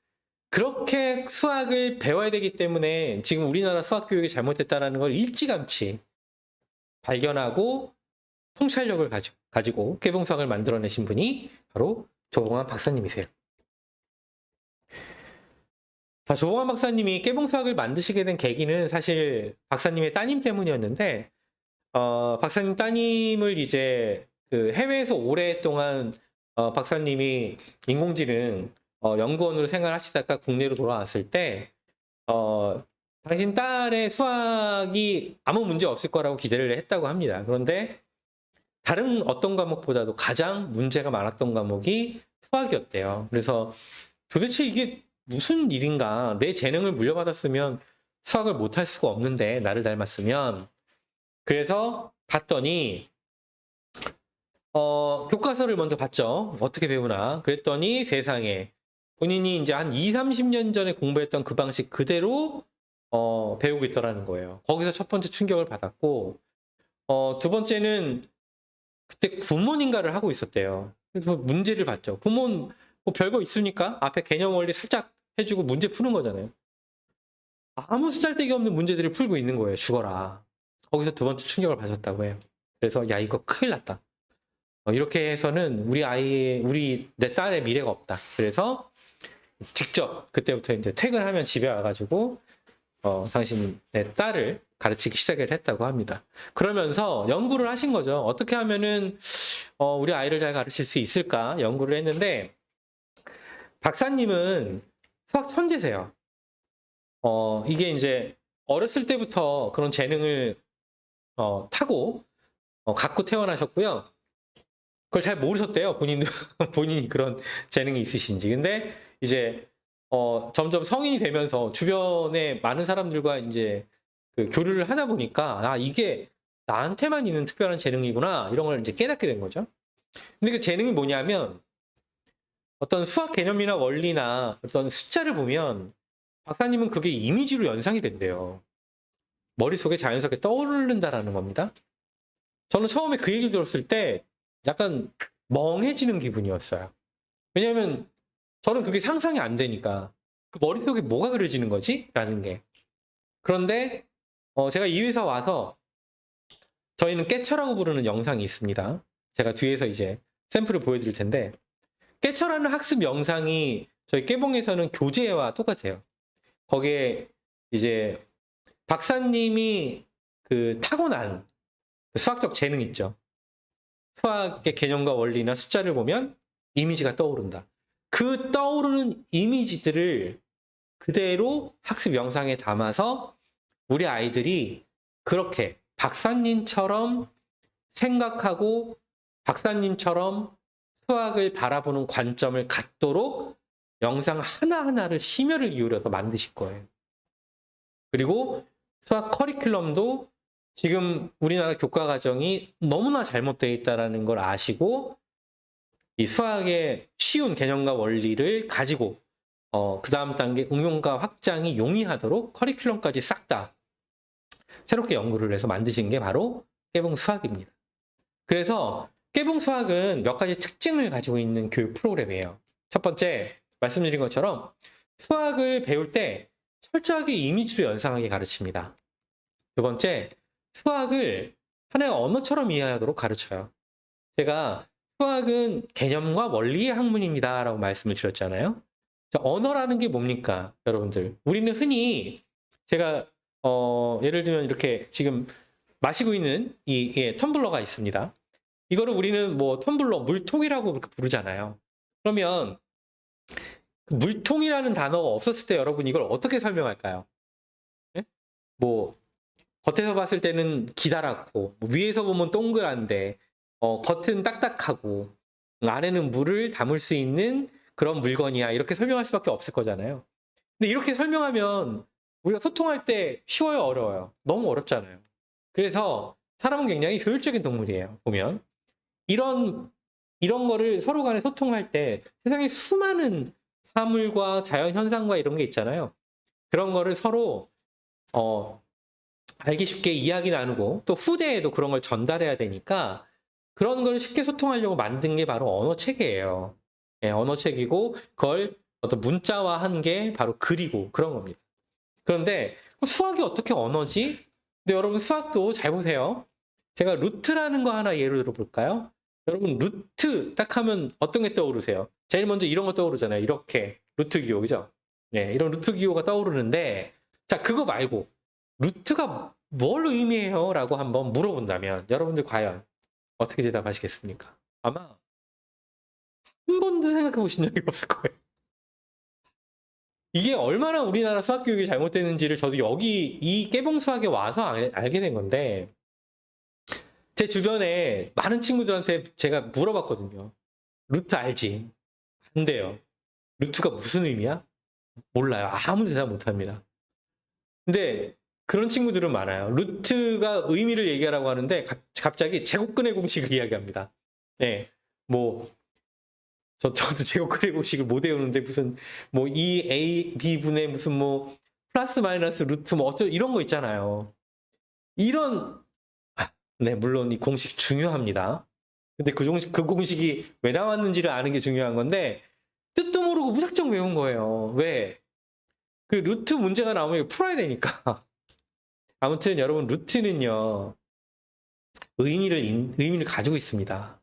그렇게 수학을 배워야 되기 때문에 지금 우리나라 수학 교육이 잘못됐다는 걸 일찌감치 발견하고 통찰력을 가지고 깨봉수학을 만들어내신 분이 바로 조봉환 박사님이세요. 자, 조봉환 박사님이 깨봉수학을 만드시게 된 계기는 사실 박사님의 따님 때문이었는데 박사님 따님을 이제 그 해외에서 오랫동안 박사님이 인공지능 연구원으로 생활하시다가 국내로 돌아왔을 때 당신 딸의 수학이 아무 문제 없을 거라고 기대를 했다고 합니다. 그런데 다른 어떤 과목보다도 가장 문제가 많았던 과목이 수학이었대요. 그래서 도대체 이게 무슨 일인가? 내 재능을 물려받았으면 수학을 못할 수가 없는데 나를 닮았으면. 그래서 봤더니 교과서를 먼저 봤죠. 어떻게 배우나. 그랬더니 세상에 본인이 이제 한 2, 30년 전에 공부했던 그 방식 그대로 배우고 있더라는 거예요. 거기서 첫 번째 충격을 받았고 두 번째는 그때 구몬인가를 하고 있었대요. 그래서 문제를 봤죠. 구몬 뭐 별거 있습니까? 앞에 개념 원리 살짝 해주고 문제 푸는 거잖아요. 아무 쓰잘데기 없는 문제들을 풀고 있는 거예요. 죽어라. 거기서 두 번째 충격을 받았다고 해요. 그래서 야 이거 큰일 났다. 이렇게 해서는 내 딸의 미래가 없다. 그래서 직접 그때부터 이제 퇴근하면 집에 와가지고 당신 내 딸을 가르치기 시작을 했다고 합니다. 그러면서 연구를 하신 거죠. 어떻게 하면은 우리 아이를 잘 가르칠 수 있을까 연구를 했는데 박사님은 수학 천재세요. 이게 이제 어렸을 때부터 그런 재능을 타고 갖고 태어나셨고요. 그걸 잘 모르셨대요. 본인이 그런 재능이 있으신지. 근데 이제 점점 성인이 되면서 주변에 많은 사람들과 이제 그 교류를 하다 보니까 이게 나한테만 있는 특별한 재능이구나 이런 걸 이제 깨닫게 된 거죠. 근데 그 재능이 뭐냐면 어떤 수학 개념이나 원리나 어떤 숫자를 보면 박사님은 그게 이미지로 연상이 된대요. 머릿속에 자연스럽게 떠오른다라는 겁니다. 저는 처음에 그 얘기 들었을 때 약간 멍해지는 기분이었어요. 왜냐하면 저는 그게 상상이 안 되니까 그 머릿속에 뭐가 그려지는 거지? 라는 게. 그런데 제가 이 회사 와서 저희는 깨쳐라고 부르는 영상이 있습니다. 제가 뒤에서 이제 샘플을 보여드릴 텐데 깨쳐라는 학습 영상이 저희 깨봉에서는 교재와 똑같아요. 거기에 이제 박사님이 그 타고난 수학적 재능 있죠. 수학의 개념과 원리나 숫자를 보면 이미지가 떠오른다. 그 떠오르는 이미지들을 그대로 학습 영상에 담아서 우리 아이들이 그렇게 박사님처럼 생각하고 박사님처럼 수학을 바라보는 관점을 갖도록 영상 하나하나를 심혈을 기울여서 만드실 거예요. 그리고 수학 커리큘럼도 지금 우리나라 교과 과정이 너무나 잘못되어 있다는 걸 아시고 이 수학의 쉬운 개념과 원리를 가지고 그 다음 단계 응용과 확장이 용이하도록 커리큘럼까지 싹 다 새롭게 연구를 해서 만드신 게 바로 깨봉 수학입니다. 그래서 깨봉 수학은 몇 가지 특징을 가지고 있는 교육 프로그램이에요. 첫 번째, 말씀드린 것처럼 수학을 배울 때 철저하게 이미지로 연상하게 가르칩니다. 두 번째, 수학을 하나의 언어처럼 이해하도록 가르쳐요. 제가 수학은 개념과 원리의 학문입니다 라고 말씀을 드렸잖아요. 언어라는 게 뭡니까, 여러분들? 우리는 흔히 제가 예를 들면 이렇게 지금 마시고 있는 이 텀블러가 있습니다. 이거를 우리는 뭐 텀블러, 물통이라고 그렇게 부르잖아요. 그러면 그 물통이라는 단어가 없었을 때 여러분 이걸 어떻게 설명할까요? 예? 뭐 겉에서 봤을 때는 기다랗고 위에서 보면 동그란데 겉은 딱딱하고 안에는 물을 담을 수 있는 그런 물건이야. 이렇게 설명할 수밖에 없을 거잖아요. 근데 이렇게 설명하면 우리가 소통할 때 쉬워요, 어려워요? 너무 어렵잖아요. 그래서 사람은 굉장히 효율적인 동물이에요. 보면 이런 거를 서로 간에 소통할 때 세상에 수많은 사물과 자연 현상과 이런 게 있잖아요. 그런 거를 서로 알기 쉽게 이야기 나누고 또 후대에도 그런 걸 전달해야 되니까 그런 걸 쉽게 소통하려고 만든 게 바로 언어체계예요. 예, 언어체계고 그걸 어떤 문자화한 게 바로 글이고 그런 겁니다. 그런데 수학이 어떻게 언어지? 근데 여러분 수학도 잘 보세요. 제가 루트라는 거 하나 예로 들어볼까요? 여러분 루트 딱 하면 어떤 게 떠오르세요? 제일 먼저 이런 거 떠오르잖아요. 이렇게 루트 기호 그죠? 네, 이런 루트 기호가 떠오르는데 자 그거 말고 루트가 뭘 의미해요? 라고 한번 물어본다면 여러분들 과연 어떻게 대답하시겠습니까? 아마 한 번도 생각해 보신 적이 없을 거예요. 이게 얼마나 우리나라 수학 교육이 잘못됐는지를 저도 여기 이 깨봉 수학에 와서 알게 된 건데 제 주변에 많은 친구들한테 제가 물어봤거든요. 루트 알지? 안 돼요. 루트가 무슨 의미야? 몰라요. 아무도 대답 못 합니다. 근데 그런 친구들은 많아요. 루트가 의미를 얘기하라고 하는데 갑자기 제곱근의 공식을 이야기합니다. 네, 뭐 저도 제곱근의 공식을 못 외우는데 무슨 뭐 2a b분의 무슨 뭐 플러스 마이너스 루트 뭐 어쩌 이런 거 있잖아요. 이런 네 물론 이 공식 중요합니다. 근데 그 공식이 왜 나왔는지를 아는 게 중요한 건데 뜻도 모르고 무작정 외운 거예요. 왜? 그 루트 문제가 나오면 풀어야 되니까. 아무튼 여러분 루트는요 의미를 가지고 있습니다.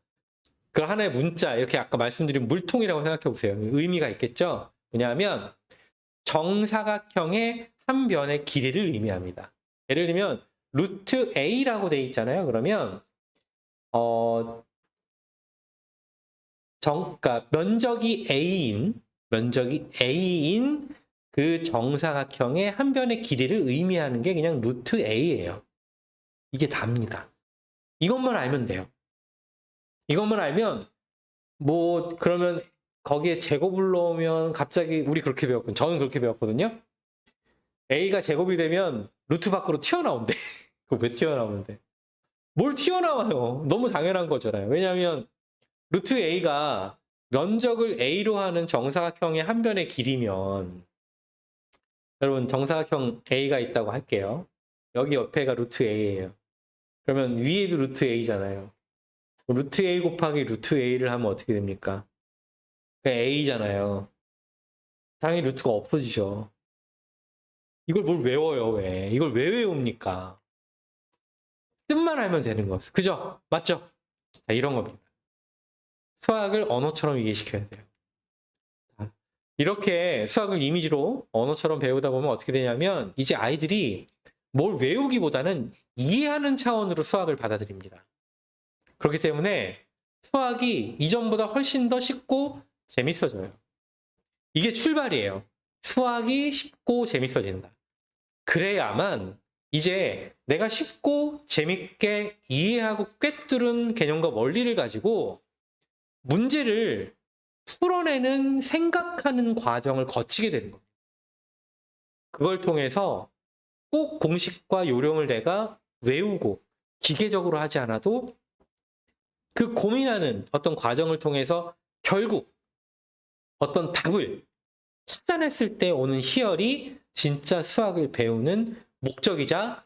그 하나의 문자 이렇게 아까 말씀드린 물통이라고 생각해 보세요. 의미가 있겠죠. 왜냐하면 정사각형의 한 변의 길이를 의미합니다. 예를 들면 루트 a라고 돼 있잖아요. 그러면 그러니까 면적이 a인 그 정사각형의 한 변의 길이를 의미하는 게 그냥 루트 a예요. 이게 답니다. 이것만 알면 돼요. 이것만 알면 뭐 그러면 거기에 제곱을 넣으면 갑자기 우리 그렇게 배웠거든요. 저는 그렇게 배웠거든요. a가 제곱이 되면 루트 밖으로 튀어나온대. 그거 왜 튀어나오는데? 뭘 튀어나와요? 너무 당연한 거잖아요. 왜냐하면 루트 a가 면적을 a로 하는 정사각형의 한 변의 길이면 여러분 정사각형 a가 있다고 할게요. 여기 옆에가 루트 a예요. 그러면 위에도 루트 a잖아요. 루트 a 곱하기 루트 a를 하면 어떻게 됩니까? 그냥 a잖아요. 당연히 루트가 없어지죠. 이걸 뭘 외워요, 왜? 이걸 왜 외웁니까? 뜻만 알면 되는 거죠. 그죠? 맞죠? 자, 이런 겁니다. 수학을 언어처럼 이해시켜야 돼요. 이렇게 수학을 이미지로 언어처럼 배우다 보면 어떻게 되냐면 이제 아이들이 뭘 외우기보다는 이해하는 차원으로 수학을 받아들입니다. 그렇기 때문에 수학이 이전보다 훨씬 더 쉽고 재밌어져요. 이게 출발이에요. 수학이 쉽고 재밌어진다. 그래야만 이제 내가 쉽고 재밌게 이해하고 꿰뚫은 개념과 원리를 가지고 문제를 풀어내는 생각하는 과정을 거치게 되는 겁니다. 그걸 통해서 꼭 공식과 요령을 내가 외우고 기계적으로 하지 않아도 그 고민하는 어떤 과정을 통해서 결국 어떤 답을 찾아냈을 때 오는 희열이 진짜 수학을 배우는 목적이자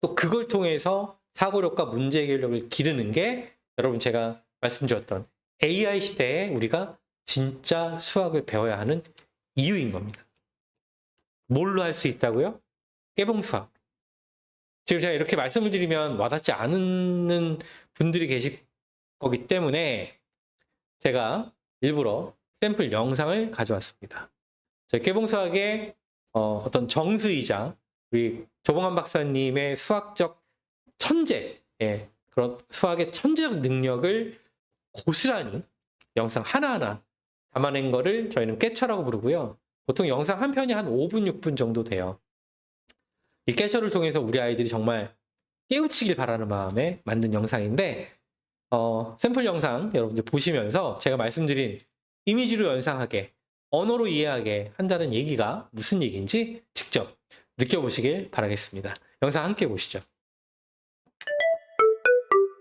또 그걸 통해서 사고력과 문제 해결력을 기르는 게 여러분 제가 말씀드렸던 AI 시대에 우리가 진짜 수학을 배워야 하는 이유인 겁니다. 뭘로 할 수 있다고요? 깨봉수학. 지금 제가 이렇게 말씀을 드리면 와닿지 않는 분들이 계실 거기 때문에 제가 일부러 샘플 영상을 가져왔습니다. 저희 깨봉수학의 어떤 정수이자 우리 조봉환 박사님의 수학적 천재, 그런 수학의 천재적 능력을 고스란히 영상 하나하나 담아낸 거를 저희는 깨쳐라고 부르고요. 보통 영상 한 편이 한 5분, 6분 정도 돼요. 이 깨쳐를 통해서 우리 아이들이 정말 깨우치길 바라는 마음에 만든 영상인데, 샘플 영상 여러분들 보시면서 제가 말씀드린 이미지로 연상하게, 언어로 이해하게 한다는 얘기가 무슨 얘기인지 직접 느껴보시길 바라겠습니다. 영상 함께 보시죠.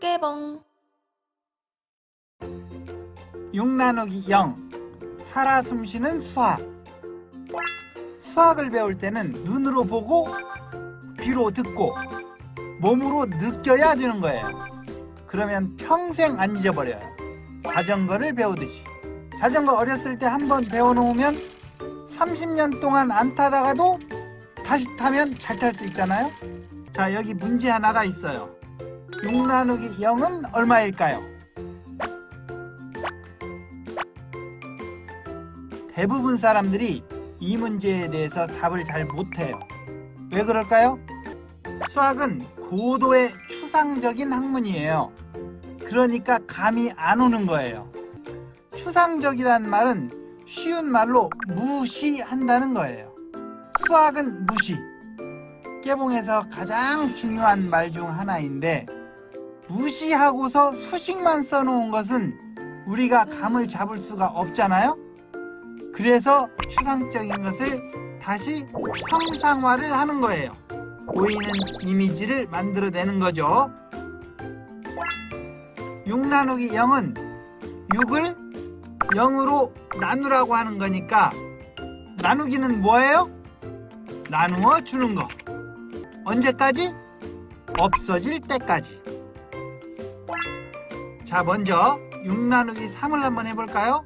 깨봉 6 나누기 0 살아 숨쉬는 수학. 수학을 배울 때는 눈으로 보고 귀로 듣고 몸으로 느껴야 되는 거예요. 그러면 평생 안 잊어버려요. 자전거를 배우듯이. 자전거 어렸을 때 한번 배워놓으면 30년 동안 안 타다가도 다시 타면 잘 탈 수 있잖아요. 자, 여기 문제 하나가 있어요. 6 나누기 0은 얼마일까요? 대부분 사람들이 이 문제에 대해서 답을 잘 못해요. 왜 그럴까요? 수학은 고도의 추상적인 학문이에요. 그러니까 감이 안 오는 거예요. 추상적이란 말은 쉬운 말로 무시한다는 거예요. 수학은 무시. 깨봉에서 가장 중요한 말 중 하나인데, 무시하고서 수식만 써놓은 것은 우리가 감을 잡을 수가 없잖아요. 그래서 추상적인 것을 다시 형상화를 하는 거예요. 보이는 이미지를 만들어내는 거죠. 6 나누기 0은 6을 0으로 나누라고 하는 거니까, 나누기는 뭐예요? 나누어 주는 거. 언제까지? 없어질 때까지. 자, 먼저 6 나누기 3을 한번 해볼까요?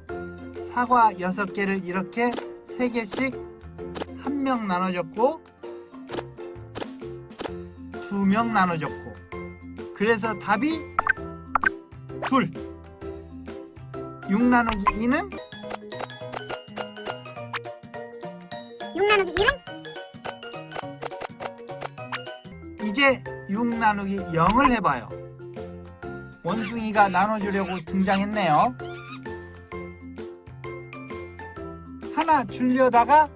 사과 6개를 이렇게 3개씩 1명 나눠줬고 2명 나눠줬고, 그래서 답이 2. 6 나누기 2는 6 나누기 1은 이제 6 나누기 0을 해봐요. 원숭이가 나눠주려고 등장했네요. 하나 주려다가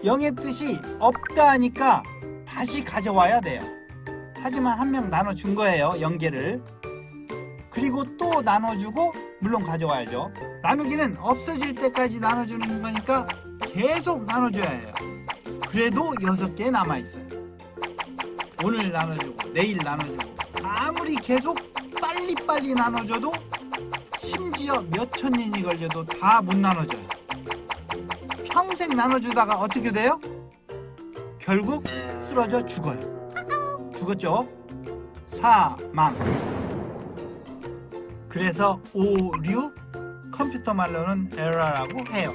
0의 뜻이 없다 하니까 다시 가져와야 돼요. 하지만 1명 나눠준 거예요, 0개를. 그리고 또 나눠주고 물론 가져와야죠. 나누기는 없어질 때까지 나눠주는 거니까 계속 나눠줘야 해요. 그래도 6개 남아있어요. 오늘 나눠주고 내일 나눠주고, 아무리 계속 빨리빨리 나눠줘도 심지어 몇천 년이 걸려도 다 못 나눠줘요. 평생 나눠주다가 어떻게 돼요? 결국 쓰러져 죽어요. 죽었죠? 사망. 그래서 오류, 컴퓨터 말로는 에러라고 해요.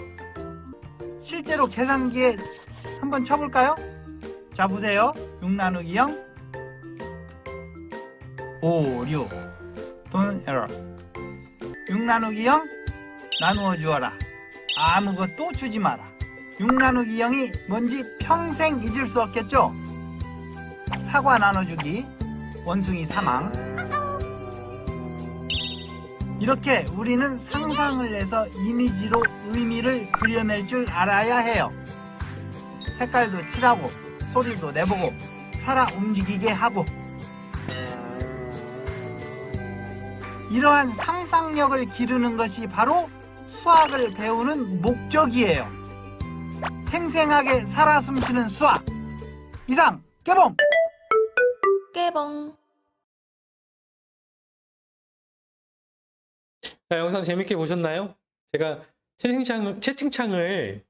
실제로 계산기에 한번 쳐볼까요? 자, 보세요. 6 나누기 0 오류 또는 에러. 6 나누기 0 나누어 주어라. 아무것도 주지 마라. 6 나누기 0이 뭔지 평생 잊을 수 없겠죠? 사과 나눠주기, 원숭이 사망. 이렇게 우리는 상상을 해서 이미지로 의미를 그려낼 줄 알아야 해요. 색깔도 칠하고 소리도 내보고 살아 움직이게 하고. 이러한 상상력을 기르는 것이 바로 수학을 배우는 목적이에요. 생생하게 살아 숨쉬는 수학. 이상 깨봉! 깨봉 자, 영상 재밌게 보셨나요? 제가 채팅창을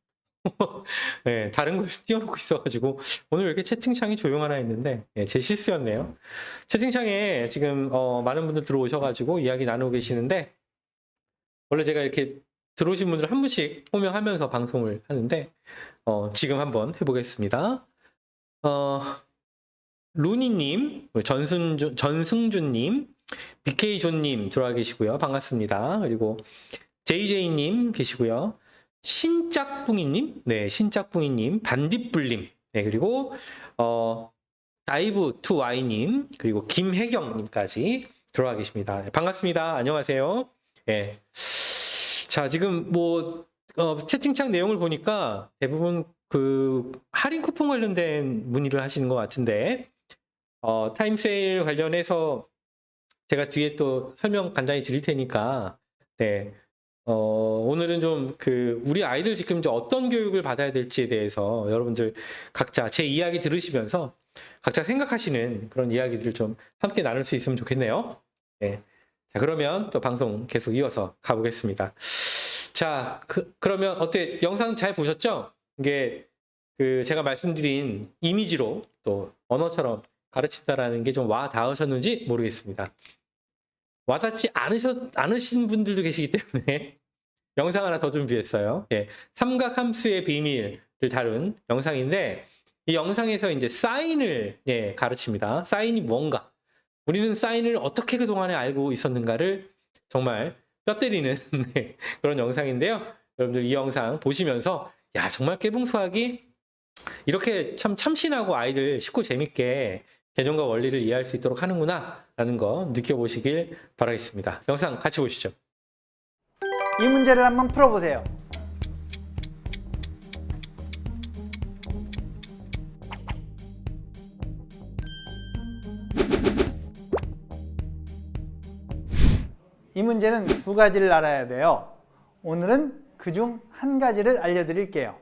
네, 다른 곳에 띄워놓고 있어가지고 오늘 왜 이렇게 채팅창이 조용하나 했는데, 제 실수였네요. 채팅창에 지금 많은 분들 들어오셔가지고 이야기 나누고 계시는데, 원래 제가 이렇게 들어오신 분들 한 분씩 호명하면서 방송을 하는데, 지금 한번 해보겠습니다. 루니님, 전승준님, BK존님 들어와 계시고요. 반갑습니다. 그리고 JJ님 계시고요. 신짝뿡이님, 네, 신짝뿡이님, 반딧불님, 네, 그리고 다이브 투 와이님 그리고 김혜경님까지 들어와 계십니다. 네, 반갑습니다. 안녕하세요. 예. 자, 지금 뭐 채팅창 내용을 보니까 대부분 그 할인 쿠폰 관련된 문의를 하시는 것 같은데 타임세일 관련해서 제가 뒤에 또 설명 간단히 드릴 테니까 네. 오늘은 좀 우리 아이들 지금 이제 어떤 교육을 받아야 될지에 대해서 여러분들 각자 제 이야기 들으시면서 각자 생각하시는 그런 이야기들을 좀 함께 나눌 수 있으면 좋겠네요. 네. 자, 그러면 또 방송 계속 이어서 가보겠습니다. 자, 그러면 어때? 영상 잘 보셨죠? 이게 제가 말씀드린 이미지로 또 언어처럼 가르친다라는 게 좀 와 닿으셨는지 모르겠습니다. 와닿지 않으신 분들도 계시기 때문에 영상 하나 더 준비했어요. 예, 삼각함수의 비밀을 다룬 영상인데 이 영상에서 이제 사인을 가르칩니다. 사인이 뭔가, 우리는 사인을 어떻게 그동안에 알고 있었는가를 정말 뼈 때리는 그런 영상인데요. 여러분들 이 영상 보시면서 야, 정말 깨봉 수학이 이렇게 참 참신하고 아이들 쉽고 재밌게 개념과 원리를 이해할 수 있도록 하는구나 라는 거 느껴보시길 바라겠습니다. 영상 같이 보시죠. 이 문제를 한번 풀어보세요. 이 문제는 두 가지를 알아야 돼요. 오늘은 그중 한 가지를 알려드릴게요.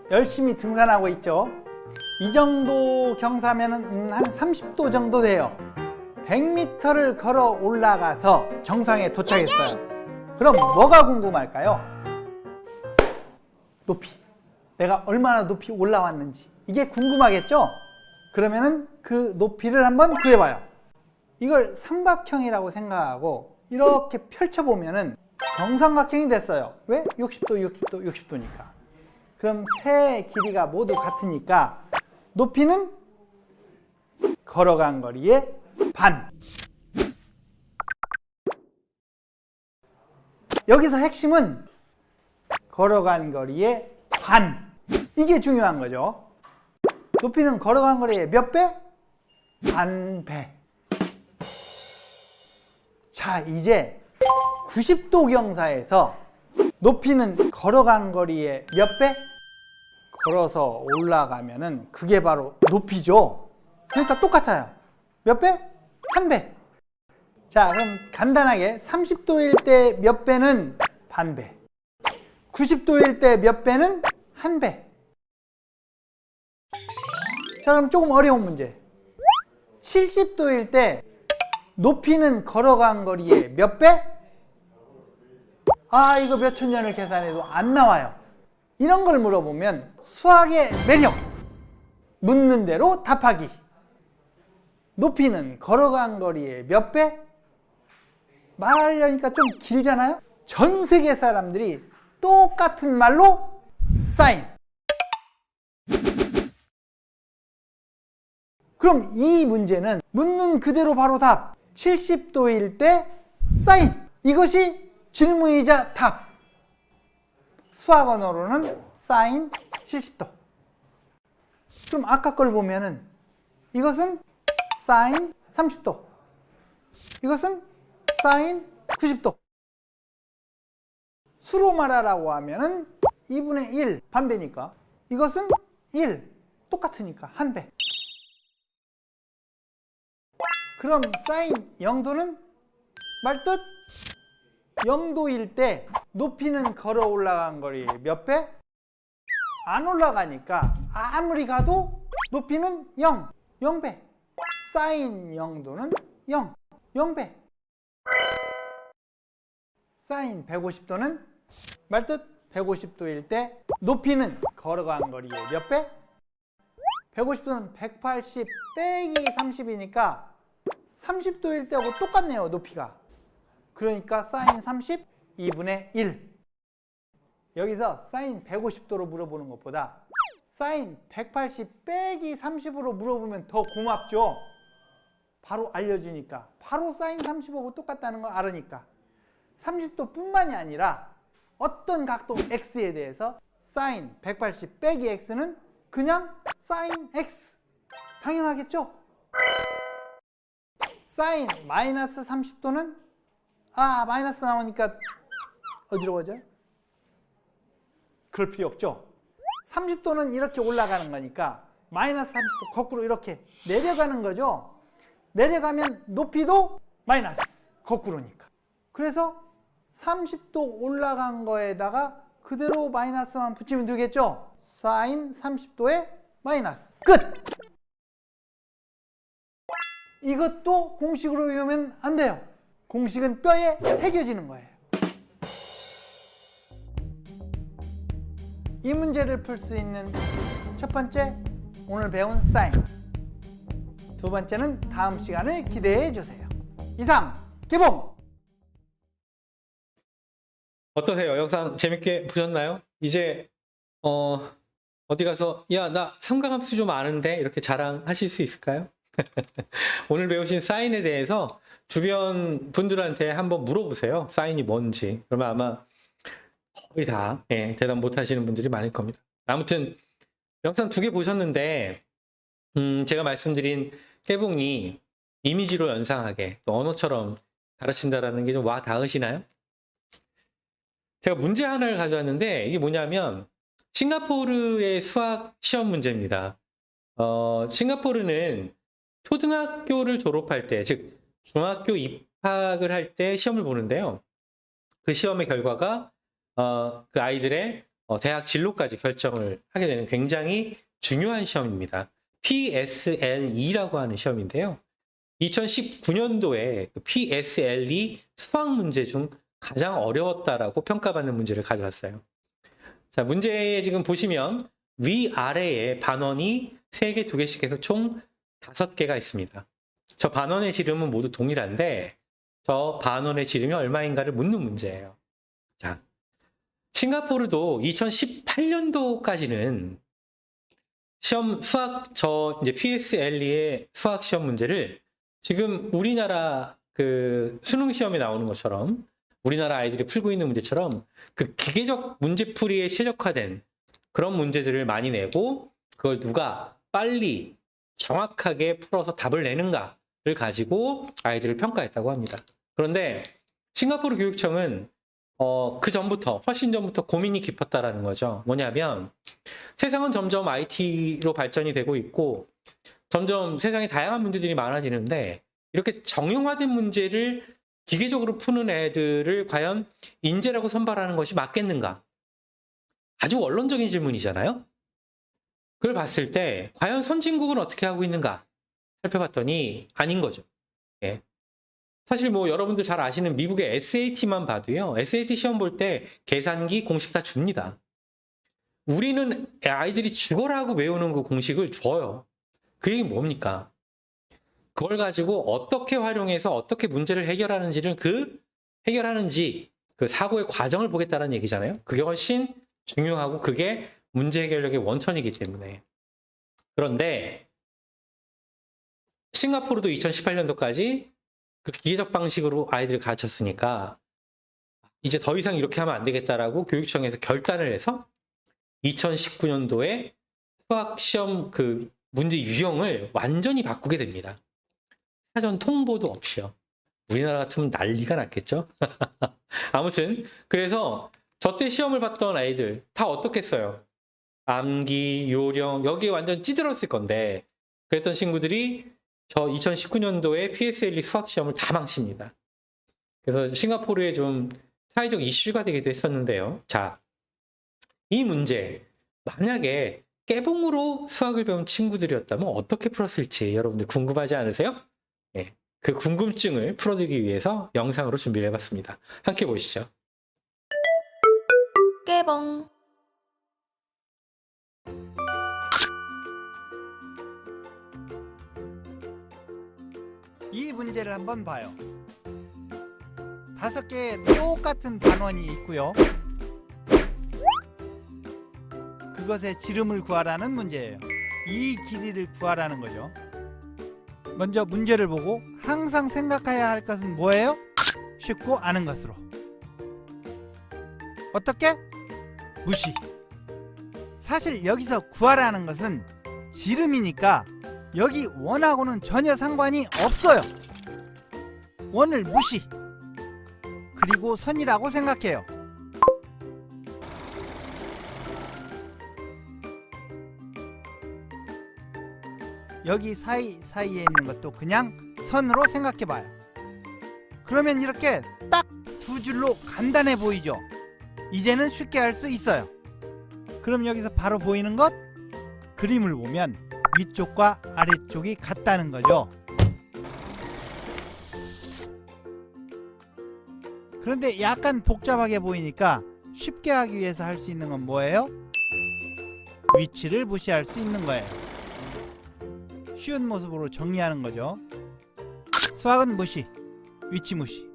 열심히 등산하고 있죠. 이 정도 경사면은 한 30도 정도 돼요. 100m를 걸어 올라가서 정상에 도착했어요. 그럼 뭐가 궁금할까요? 높이. 내가 얼마나 높이 올라왔는지. 이게 궁금하겠죠? 그러면은 그 높이를 한번 구해봐요. 이걸 삼각형이라고 생각하고 이렇게 펼쳐보면은 정삼각형이 됐어요. 왜? 60도, 60도, 60도니까. 그럼 세 길이가 모두 같으니까 높이는 걸어간 거리의 반. 여기서 핵심은 걸어간 거리의 반. 이게 중요한 거죠. 높이는 걸어간 거리의 몇 배? 반배. 자, 이제 90도 경사에서 높이는 걸어간 거리의 몇 배? 걸어서 올라가면은 그게 바로 높이죠. 그러니까 똑같아요. 몇 배? 한 배. 자, 그럼 간단하게 30도일 때 몇 배는 반배, 90도일 때 몇 배는 한 배. 자, 그럼 조금 어려운 문제. 70도일 때 높이는 걸어간 거리의 몇 배? 아, 이거 몇천 년을 계산해도 안 나와요. 이런 걸 물어보면 수학의 매력, 묻는 대로 답하기. 높이는 걸어간 거리의 몇 배? 말하려니까 좀 길잖아요. 전 세계 사람들이 똑같은 말로 사인. 그럼 이 문제는 묻는 그대로 바로 답. 70도일 때 사인. 이것이 질문이자 답. 수학 언어로는 사인 70도. 그럼 아까 걸 보면은 이것은 사인 30도. 이것은 사인 90도. 수로 말하라고 하면은 2분의 1 반배니까 이것은 1 똑같으니까 한 배. 그럼 사인 0도는 말뜻 0도일 때 높이는 걸어 올라간 거리 몇 배? 안 올라가니까 아무리 가도 높이는 0, 0배. 사인 0도는 0, 0배. 사인 150도는 말뜻 150도일 때 높이는 걸어간 거리의 몇 배? 150도는 180 빼기 30이니까 30도일 때하고 똑같네요, 높이가. 그러니까 사인 30, 2분의 1. 여기서 사인 150도로 물어보는 것보다 사인 180 빼기 30으로 물어보면 더 고맙죠. 바로 알려주니까. 바로 사인 30하고 똑같다는 걸 알으니까. 30도 뿐만이 아니라 어떤 각도 x에 대해서 사인 180 빼기 x는 그냥 사인 x. 당연하겠죠? 사인 마이너스 30도는 마이너스 나오니까 어지러워져요? 그럴 필요 없죠? 30도는 이렇게 올라가는 거니까 마이너스 30도 거꾸로 이렇게 내려가는 거죠? 내려가면 높이도 마이너스 거꾸로니까. 그래서 30도 올라간 거에다가 그대로 마이너스만 붙이면 되겠죠? 사인 30도에 마이너스. 끝! 이것도 공식으로 외우면 안 돼요. 공식은 뼈에 새겨지는 거예요. 이 문제를 풀 수 있는 첫 번째, 오늘 배운 사인. 두 번째는 다음 시간을 기대해 주세요. 이상, 개봉! 어떠세요? 영상 재밌게 보셨나요? 이제 어디 가서 야, 나 삼각함수 좀 아는데 이렇게 자랑하실 수 있을까요? 오늘 배우신 사인에 대해서 주변 분들한테 한번 물어보세요. 사인이 뭔지. 그러면 아마 거의 다 대답 못 하시는 분들이 많을 겁니다. 아무튼 영상 2개 보셨는데 제가 말씀드린 깨봉이 이미지로 연상하게 또 언어처럼 가르친다라는 게 좀 와 닿으시나요? 제가 문제 하나를 가져왔는데 이게 뭐냐면 싱가포르의 수학 시험 문제입니다. 싱가포르는 초등학교를 졸업할 때, 즉 중학교 입학을 할 때 시험을 보는데요. 그 시험의 결과가 그 아이들의 대학 진로까지 결정을 하게 되는 굉장히 중요한 시험입니다. PSLE라고 하는 시험인데요. 2019년도에 PSLE 수학 문제 중 가장 어려웠다라고 평가받는 문제를 가져왔어요. 자, 문제에 지금 보시면 위아래에 반원이 3개, 2개씩 해서 총 5개가 있습니다. 저 반원의 지름은 모두 동일한데 저 반원의 지름이 얼마인가를 묻는 문제예요. 자, 싱가포르도 2018년도까지는 이제 PSLE의 수학 시험 문제를 지금 우리나라 그 수능 시험에 나오는 것처럼 우리나라 아이들이 풀고 있는 문제처럼 그 기계적 문제풀이에 최적화된 그런 문제들을 많이 내고 그걸 누가 빨리 정확하게 풀어서 답을 내는가를 가지고 아이들을 평가했다고 합니다. 그런데 싱가포르 교육청은 훨씬 전부터 고민이 깊었다라는 거죠. 뭐냐면 세상은 점점 IT로 발전이 되고 있고 점점 세상에 다양한 문제들이 많아지는데 이렇게 정형화된 문제를 기계적으로 푸는 애들을 과연 인재라고 선발하는 것이 맞겠는가? 아주 원론적인 질문이잖아요. 그걸 봤을 때 과연 선진국은 어떻게 하고 있는가 살펴봤더니 아닌 거죠. 예. 사실 뭐 여러분들 잘 아시는 미국의 SAT만 봐도요. SAT 시험 볼 때 계산기 공식 다 줍니다. 우리는 아이들이 죽어라 하고 외우는 그 공식을 줘요. 그 얘기는 뭡니까? 그걸 가지고 어떻게 활용해서 어떻게 문제를 해결하는지 그 사고의 과정을 보겠다는 얘기잖아요. 그게 훨씬 중요하고 그게 문제 해결력의 원천이기 때문에. 그런데 싱가포르도 2018년도까지 그 기계적 방식으로 아이들을 가르쳤으니까 이제 더 이상 이렇게 하면 안 되겠다라고 교육청에서 결단을 해서 2019년도에 수학 시험 그 문제 유형을 완전히 바꾸게 됩니다. 사전 통보도 없이요. 우리나라 같으면 난리가 났겠죠? 아무튼 그래서 저 때 시험을 봤던 아이들 다 어떻겠어요? 암기, 요령 여기에 완전 찌들었을 건데 그랬던 친구들이 저 2019년도에 PSLE 수학 시험을 다 망칩니다. 그래서 싱가포르에 좀 사회적 이슈가 되기도 했었는데요. 자, 이 문제 만약에 깨봉으로 수학을 배운 친구들이었다면 어떻게 풀었을지 여러분들 궁금하지 않으세요? 네, 그 궁금증을 풀어드리기 위해서 영상으로 준비를 해봤습니다. 함께 보시죠. 깨봉. 이 문제를 한번 봐요. 5개의 똑같은 반원이 있고요. 그것의 지름을 구하라는 문제예요. 이 길이를 구하라는 거죠. 먼저 문제를 보고 항상 생각해야 할 것은 뭐예요? 쉽고 아는 것으로. 어떻게? 무시. 사실 여기서 구하라는 것은 지름이니까 여기 원하고는 전혀 상관이 없어요. 원을 무시. 그리고 선이라고 생각해요. 여기 사이사이에 있는 것도 그냥 선으로 생각해봐요. 그러면 이렇게 딱 두 줄로 간단해 보이죠? 이제는 쉽게 할 수 있어요. 그럼 여기서 바로 보이는 것? 그림을 보면 위쪽과 아래쪽이 같다는 거죠. 그런데 약간 복잡하게 보이니까 쉽게 하기 위해서 할 수 있는 건 뭐예요? 위치를 무시할 수 있는 거예요. 쉬운 모습으로 정리하는 거죠. 수학은 무시, 위치 무시.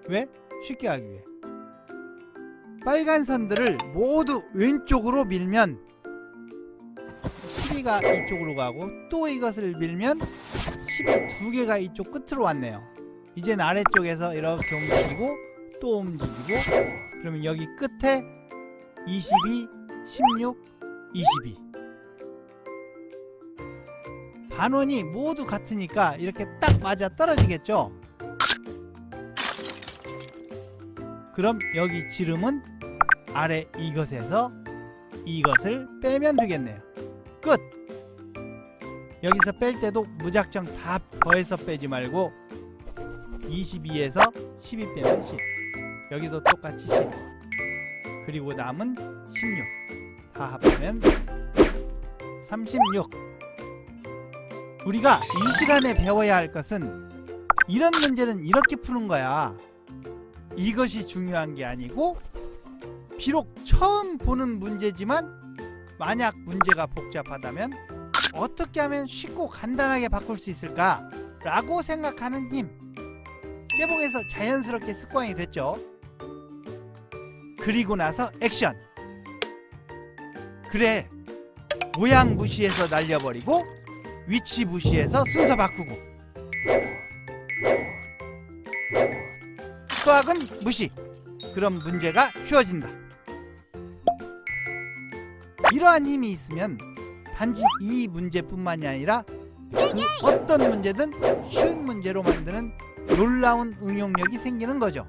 왜? 쉽게 하기 위해. 빨간 선들을 모두 왼쪽으로 밀면 12가 이쪽으로 가고, 또 이것을 밀면 12 두 개가 이쪽 끝으로 왔네요. 이젠 아래쪽에서 이렇게 움직이고 또 움직이고, 그러면 여기 끝에 22, 16, 22. 반원이 모두 같으니까 이렇게 딱 맞아 떨어지겠죠. 그럼 여기 지름은 아래 이것에서 이것을 빼면 되겠네요. 끝! 여기서 뺄 때도 무작정 다 더해서 빼지 말고 22에서 12 빼면 10. 여기도 똑같이 10. 그리고 남은 16. 다 합하면 36. 우리가 이 시간에 배워야 할 것은 이런 문제는 이렇게 푸는 거야. 이것이 중요한 게 아니고, 비록 처음 보는 문제지만 만약 문제가 복잡하다면 어떻게 하면 쉽고 간단하게 바꿀 수 있을까? 라고 생각하는 힘. 깨봉에서 자연스럽게 습관이 됐죠. 그리고 나서 액션. 그래, 모양 무시해서 날려버리고 위치 무시해서 순서 바꾸고. 수학은 무시. 그럼 문제가 쉬워진다. 이러한 힘이 있으면 단지 이 문제뿐만이 아니라 그 어떤 문제든 쉬운 문제로 만드는 놀라운 응용력이 생기는 거죠.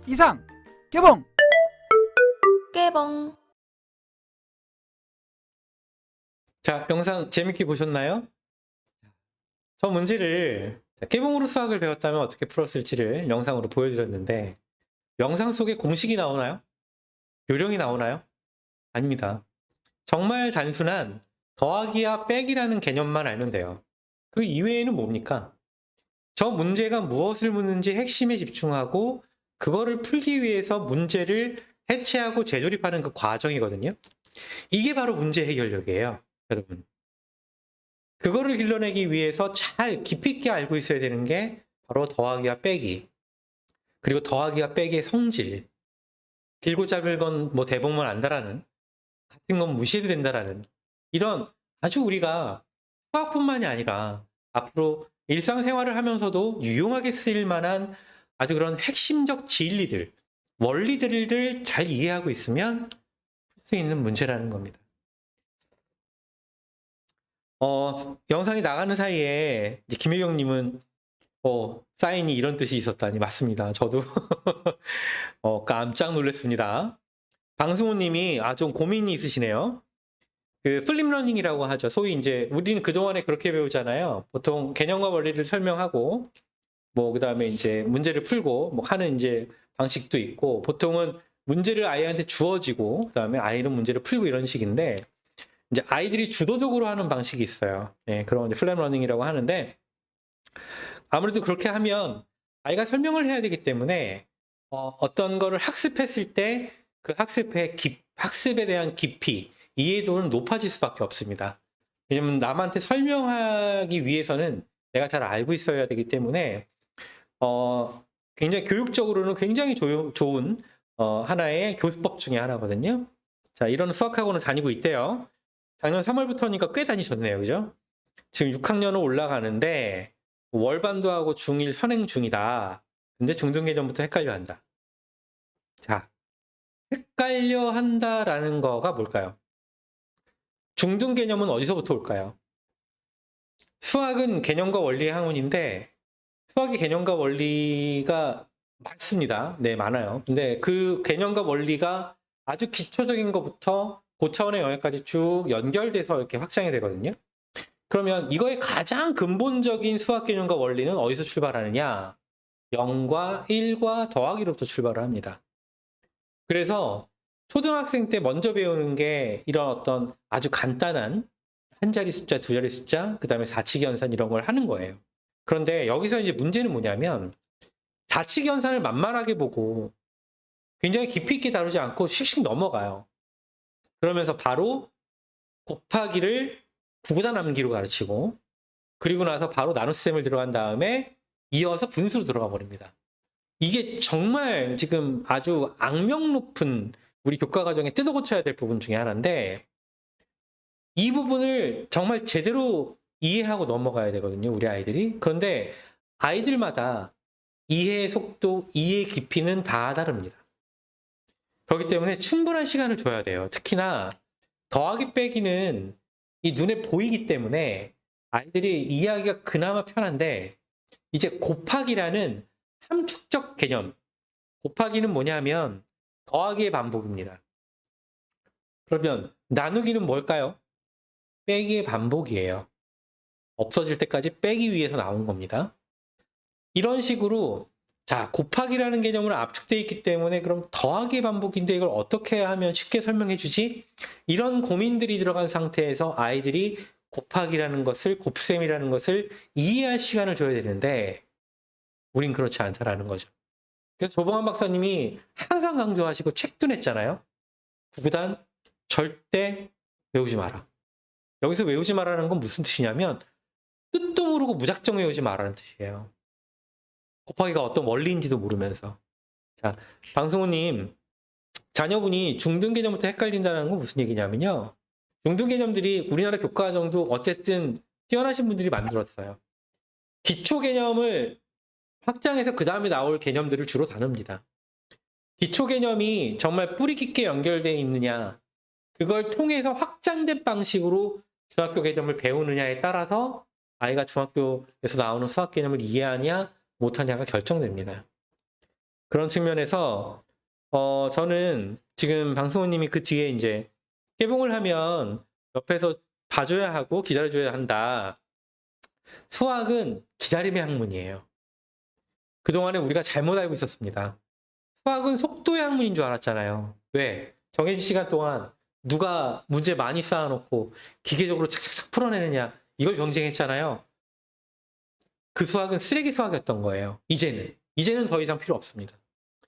이상 개봉! 깨봉. 자, 영상 재밌게 보셨나요? 저 문제를 깨봉으로 수학을 배웠다면 어떻게 풀었을지를 영상으로 보여드렸는데, 영상 속에 공식이 나오나요? 요령이 나오나요? 아닙니다. 정말 단순한 더하기와 빼기라는 개념만 알면 돼요. 그 이외에는 뭡니까? 저 문제가 무엇을 묻는지 핵심에 집중하고 그거를 풀기 위해서 문제를 해체하고 재조립하는 그 과정이거든요. 이게 바로 문제 해결력이에요, 여러분. 그거를 길러내기 위해서 잘 깊이 있게 알고 있어야 되는 게 바로 더하기와 빼기, 그리고 더하기와 빼기의 성질, 길고 짧은 건 뭐 대복만 안다라는, 같은 건 무시해도 된다라는, 이런 아주 우리가 수학뿐만이 아니라 앞으로 일상생활을 하면서도 유용하게 쓰일 만한 아주 그런 핵심적 진리들, 원리들을 잘 이해하고 있으면 풀 수 있는 문제라는 겁니다. 영상이 나가는 사이에 이제 김혜경님은 사인이 이런 뜻이 있었다니. 맞습니다. 저도 깜짝 놀랐습니다. 방승호님이 좀 고민이 있으시네요. 그 플립러닝이라고 하죠. 소위 이제 우리는 그동안에 그렇게 배우잖아요. 보통 개념과 원리를 설명하고 뭐 그다음에 이제 문제를 풀고 뭐 하는 이제 방식도 있고, 보통은 문제를 아이한테 주어지고 그다음에 아이는 문제를 풀고 이런 식인데, 이제 아이들이 주도적으로 하는 방식이 있어요. 네, 그런 이제 플랩러닝이라고 하는데, 아무래도 그렇게 하면 아이가 설명을 해야 되기 때문에 어떤 거를 학습했을 때 그 학습에 대한 깊이, 이해도는 높아질 수밖에 없습니다. 왜냐면 남한테 설명하기 위해서는 내가 잘 알고 있어야 되기 때문에 굉장히 교육적으로는 굉장히 좋은 하나의 교수법 중에 하나거든요. 자, 이런 수학학원을 다니고 있대요. 작년 3월부터니까 꽤 다니셨네요. 그죠? 지금 6학년으로 올라가는데 월반도 하고 중1 선행 중이다. 근데 중등계전부터 헷갈려 한다. 자, 헷갈려 한다라는 거가 뭘까요? 중등 개념은 어디서부터 올까요? 수학은 개념과 원리의 학문인데 수학의 개념과 원리가 많습니다. 네, 많아요. 근데 그 개념과 원리가 아주 기초적인 것부터 고차원의 영역까지 쭉 연결돼서 이렇게 확장이 되거든요. 그러면 이거의 가장 근본적인 수학 개념과 원리는 어디서 출발하느냐? 0과 1과 더하기로부터 출발을 합니다. 그래서 초등학생 때 먼저 배우는 게 이런 어떤 아주 간단한 한 자리 숫자, 두 자리 숫자, 그 다음에 사칙 연산 이런 걸 하는 거예요. 그런데 여기서 이제 문제는 뭐냐면 사칙 연산을 만만하게 보고 굉장히 깊이 있게 다루지 않고 씩씩 넘어가요. 그러면서 바로 곱하기를 구구단 남기로 가르치고 그리고 나서 바로 나눗셈을 들어간 다음에 이어서 분수로 들어가 버립니다. 이게 정말 지금 아주 악명 높은 우리 교과 과정에 뜯어 고쳐야 될 부분 중에 하나인데 이 부분을 정말 제대로 이해하고 넘어가야 되거든요, 우리 아이들이. 그런데 아이들마다 이해의 속도, 이해의 깊이는 다 다릅니다. 그렇기 때문에 충분한 시간을 줘야 돼요. 특히나 더하기 빼기는 이 눈에 보이기 때문에 아이들이 이해하기가 그나마 편한데 이제 곱하기라는 함축적 개념. 곱하기는 뭐냐면 더하기의 반복입니다. 그러면 나누기는 뭘까요? 빼기의 반복이에요. 없어질 때까지 빼기 위해서 나온 겁니다. 이런 식으로 자, 곱하기라는 개념으로 압축되어 있기 때문에 그럼 더하기의 반복인데 이걸 어떻게 하면 쉽게 설명해 주지? 이런 고민들이 들어간 상태에서 아이들이 곱하기라는 것을, 곱셈이라는 것을 이해할 시간을 줘야 되는데 우린 그렇지 않다라는 거죠. 그래서 조봉환 박사님이 항상 강조하시고 책도 냈잖아요. 구구단 절대 외우지 마라. 여기서 외우지 마라는 건 무슨 뜻이냐면 뜻도 모르고 무작정 외우지 마라는 뜻이에요. 곱하기가 어떤 원리인지도 모르면서. 자, 방승호님, 자녀분이 중등 개념부터 헷갈린다는 건 무슨 얘기냐면요. 중등 개념들이 우리나라 교과정도 어쨌든 뛰어나신 분들이 만들었어요. 기초 개념을 확장해서 그 다음에 나올 개념들을 주로 다룹니다. 기초 개념이 정말 뿌리 깊게 연결되어 있느냐, 그걸 통해서 확장된 방식으로 중학교 개념을 배우느냐에 따라서 아이가 중학교에서 나오는 수학 개념을 이해하냐, 못하냐가 결정됩니다. 그런 측면에서 저는 지금 방승호님이 그 뒤에 이제 개봉을 하면 옆에서 봐줘야 하고 기다려줘야 한다. 수학은 기다림의 학문이에요. 그동안에 우리가 잘못 알고 있었습니다. 수학은 속도의 학문인 줄 알았잖아요. 왜? 정해진 시간 동안 누가 문제 많이 쌓아놓고 기계적으로 착착착 풀어내느냐 이걸 경쟁했잖아요. 그 수학은 쓰레기 수학이었던 거예요. 이제는 더 이상 필요 없습니다.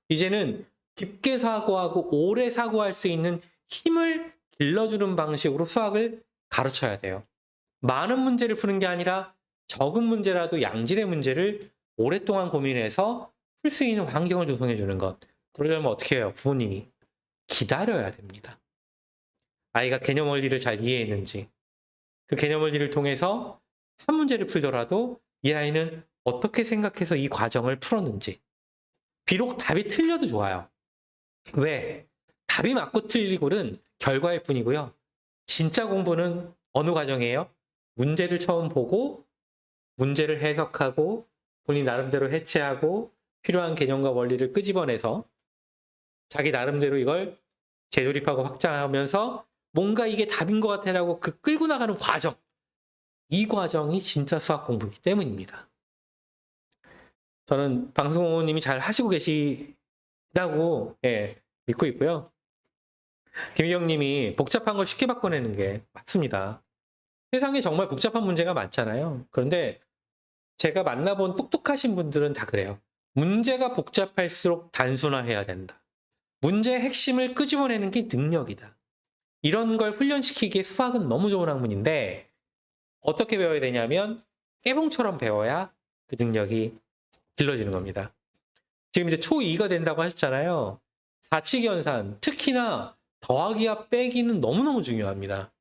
이제는 깊게 사고하고 오래 사고할 수 있는 힘을 길러주는 방식으로 수학을 가르쳐야 돼요. 많은 문제를 푸는 게 아니라 적은 문제라도 양질의 문제를 오랫동안 고민해서 풀 수 있는 환경을 조성해 주는 것. 그러려면 어떻게 해요? 부모님이 기다려야 됩니다. 아이가 개념 원리를 잘 이해했는지 그 개념 원리를 통해서 한 문제를 풀더라도 이 아이는 어떻게 생각해서 이 과정을 풀었는지. 비록 답이 틀려도 좋아요. 왜? 답이 맞고 틀리고는 결과일 뿐이고요. 진짜 공부는 어느 과정이에요? 문제를 처음 보고 문제를 해석하고 본인 나름대로 해체하고 필요한 개념과 원리를 끄집어내서 자기 나름대로 이걸 재조립하고 확장하면서 뭔가 이게 답인 것 같아라고 그 끌고 나가는 과정. 이 과정이 진짜 수학 공부이기 때문입니다. 저는 방승호님이 잘 하시고 계시다고 믿고 있고요. 김희경님이 복잡한 걸 쉽게 바꿔내는 게 맞습니다. 세상에 정말 복잡한 문제가 많잖아요. 그런데 제가 만나본 똑똑하신 분들은 다 그래요. 문제가 복잡할수록 단순화해야 된다. 문제의 핵심을 끄집어내는 게 능력이다. 이런 걸 훈련시키기에 수학은 너무 좋은 학문인데 어떻게 배워야 되냐면 깨봉처럼 배워야 그 능력이 길러지는 겁니다. 지금 이제 초2가 된다고 하셨잖아요. 사칙연산, 특히나 더하기와 빼기는 너무너무 중요합니다.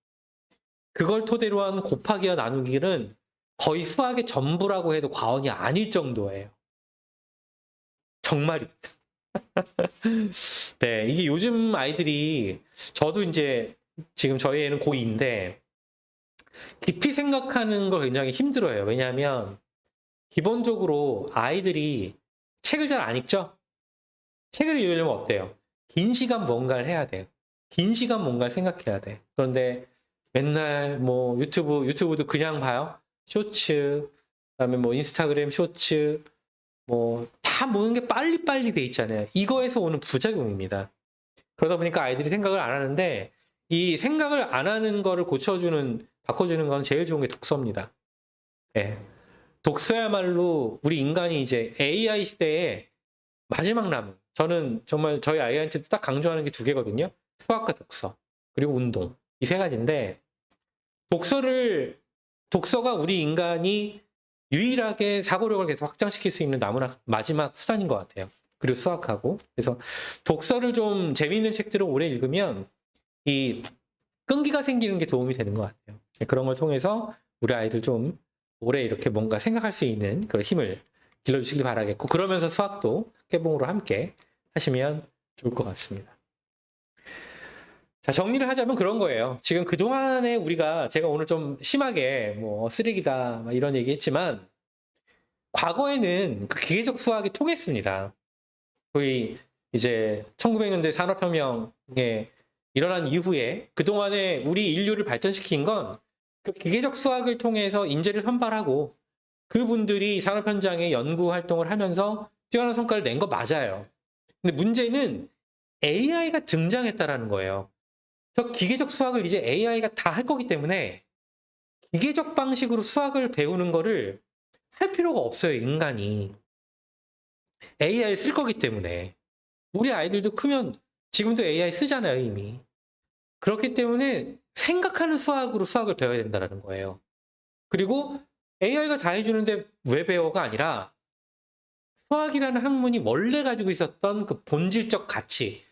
그걸 토대로 한 곱하기와 나누기는 거의 수학의 전부라고 해도 과언이 아닐 정도예요. 정말입니다. 네, 이게 요즘 아이들이 저도 이제 지금 저희 애는 고2인데 깊이 생각하는 걸 굉장히 힘들어요. 왜냐하면 기본적으로 아이들이 책을 잘 안 읽죠? 책을 읽으려면 어때요? 긴 시간 뭔가를 해야 돼요. 긴 시간 뭔가를 생각해야 돼. 그런데 맨날 뭐 유튜브도 그냥 봐요. 쇼츠, 그다음에 뭐 인스타그램 쇼츠, 뭐 다 모든 게 빨리빨리 돼 있잖아요. 이거에서 오는 부작용입니다. 그러다 보니까 아이들이 생각을 안 하는데 이 생각을 안 하는 거를 바꿔주는 건 제일 좋은 게 독서입니다. 예. 독서야말로 우리 인간이 이제 AI 시대에 마지막 남은, 저는 정말 저희 아이한테 딱 강조하는 게 두 개거든요. 수학과 독서, 그리고 운동. 이 세 가지인데, 독서가 우리 인간이 유일하게 사고력을 계속 확장시킬 수 있는 마지막 수단인 것 같아요. 그리고 수학하고. 그래서 독서를 좀 재미있는 책들을 오래 읽으면 이 끈기가 생기는 게 도움이 되는 것 같아요. 그런 걸 통해서 우리 아이들 좀 오래 이렇게 뭔가 생각할 수 있는 그런 힘을 길러주시길 바라겠고, 그러면서 수학도 깨봉으로 함께 하시면 좋을 것 같습니다. 자, 정리를 하자면 그런 거예요. 지금 그동안에 제가 오늘 좀 심하게 뭐 쓰레기다 막 이런 얘기 했지만, 과거에는 그 기계적 수학이 통했습니다. 거의 이제 1900년대 산업혁명에 일어난 이후에 그동안에 우리 인류를 발전시킨 건 그 기계적 수학을 통해서 인재를 선발하고 그분들이 산업 현장에 연구 활동을 하면서 뛰어난 성과를 낸 거 맞아요. 근데 문제는 AI가 등장했다라는 거예요. 저 기계적 수학을 이제 AI가 다 할 거기 때문에 기계적 방식으로 수학을 배우는 거를 할 필요가 없어요, 인간이. AI를 쓸 거기 때문에. 우리 아이들도 크면 지금도 AI 쓰잖아요, 이미. 그렇기 때문에 생각하는 수학으로 수학을 배워야 된다는 거예요. 그리고 AI가 다 해주는데 왜 배워가 아니라 수학이라는 학문이 원래 가지고 있었던 그 본질적 가치,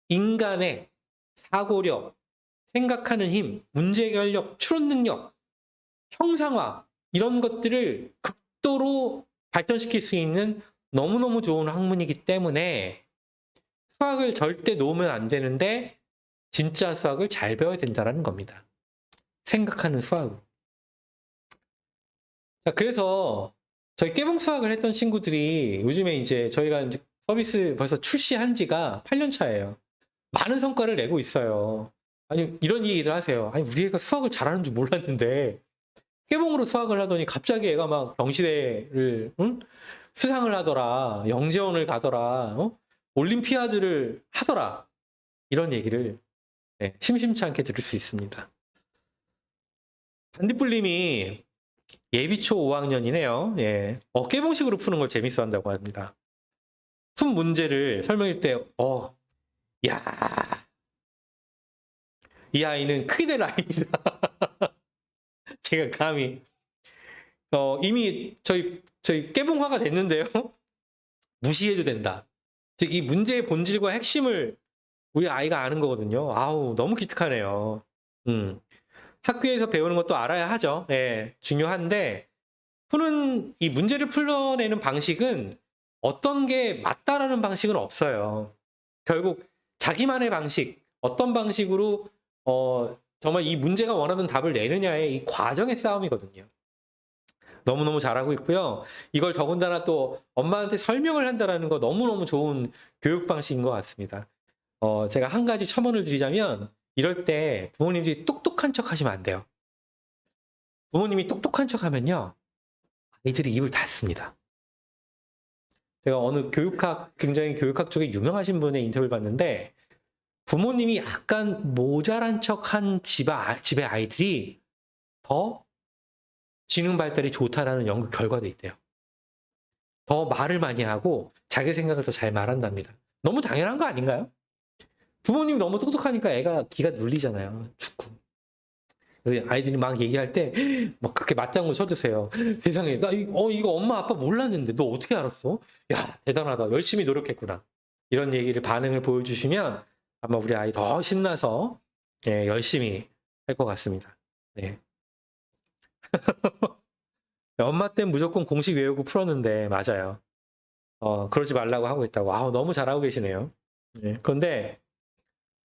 인간의 사고력, 생각하는 힘, 문제 해결력, 추론 능력, 형상화 이런 것들을 극도로 발전시킬 수 있는 너무너무 좋은 학문이기 때문에 수학을 절대 놓으면 안 되는데 진짜 수학을 잘 배워야 된다는 겁니다. 생각하는 수학을. 자, 그래서 저희 깨봉 수학을 했던 친구들이 요즘에 이제 저희가 이제 서비스 벌써 출시한 지가 8년 차예요. 많은 성과를 내고 있어요. 아니, 이런 얘기를 하세요. 아니, 우리 애가 수학을 잘하는 줄 몰랐는데 깨봉으로 수학을 하더니 갑자기 애가 막 경시대를 수상을 하더라. 영재원을 가더라. 올림피아드를 하더라. 이런 얘기를 심심치 않게 들을 수 있습니다. 반딧불님이 예비초 5학년이네요. 예. 깨봉식으로 푸는 걸 재밌어 한다고 합니다. 푼 문제를 설명할 때, 야, 이 아이는 크게 될 아이입니다. 제가 감히, 이미 저희 깨봉화가 됐는데요. 무시해도 된다. 즉, 이 문제의 본질과 핵심을 우리 아이가 아는 거거든요. 아우, 너무 기특하네요. 학교에서 배우는 것도 알아야 하죠. 예, 중요한데, 이 문제를 풀어내는 방식은 어떤 게 맞다라는 방식은 없어요. 결국 자기만의 방식, 어떤 방식으로, 정말 이 문제가 원하는 답을 내느냐의 이 과정의 싸움이거든요. 너무너무 잘하고 있고요. 이걸 더군다나 또 엄마한테 설명을 한다는 거 너무너무 좋은 교육 방식인 것 같습니다. 제가 한 가지 첨언을 드리자면, 이럴 때 부모님들이 똑똑한 척 하시면 안 돼요. 부모님이 똑똑한 척 하면요, 아이들이 입을 닫습니다. 제가 어느 굉장히 교육학 쪽에 유명하신 분의 인터뷰를 봤는데, 부모님이 약간 모자란 척 한 집의 아이들이 더 지능 발달이 좋다라는 연구 결과도 있대요. 더 말을 많이 하고 자기 생각을 더 잘 말한답니다. 너무 당연한 거 아닌가요? 부모님이 너무 똑똑하니까 애가 기가 눌리잖아요. 축구. 그래서 아이들이 막 얘기할 때 막 그렇게 맞장구 쳐주세요. 세상에, 나 이거 엄마 아빠 몰랐는데 너 어떻게 알았어? 야, 대단하다. 열심히 노력했구나. 이런 반응을 보여주시면 아마 우리 아이 더 신나서 열심히 할 것 같습니다. 네. 엄마 땐 무조건 공식 외우고 풀었는데, 맞아요. 그러지 말라고 하고 있다고. 너무 잘하고 계시네요. 네, 그런데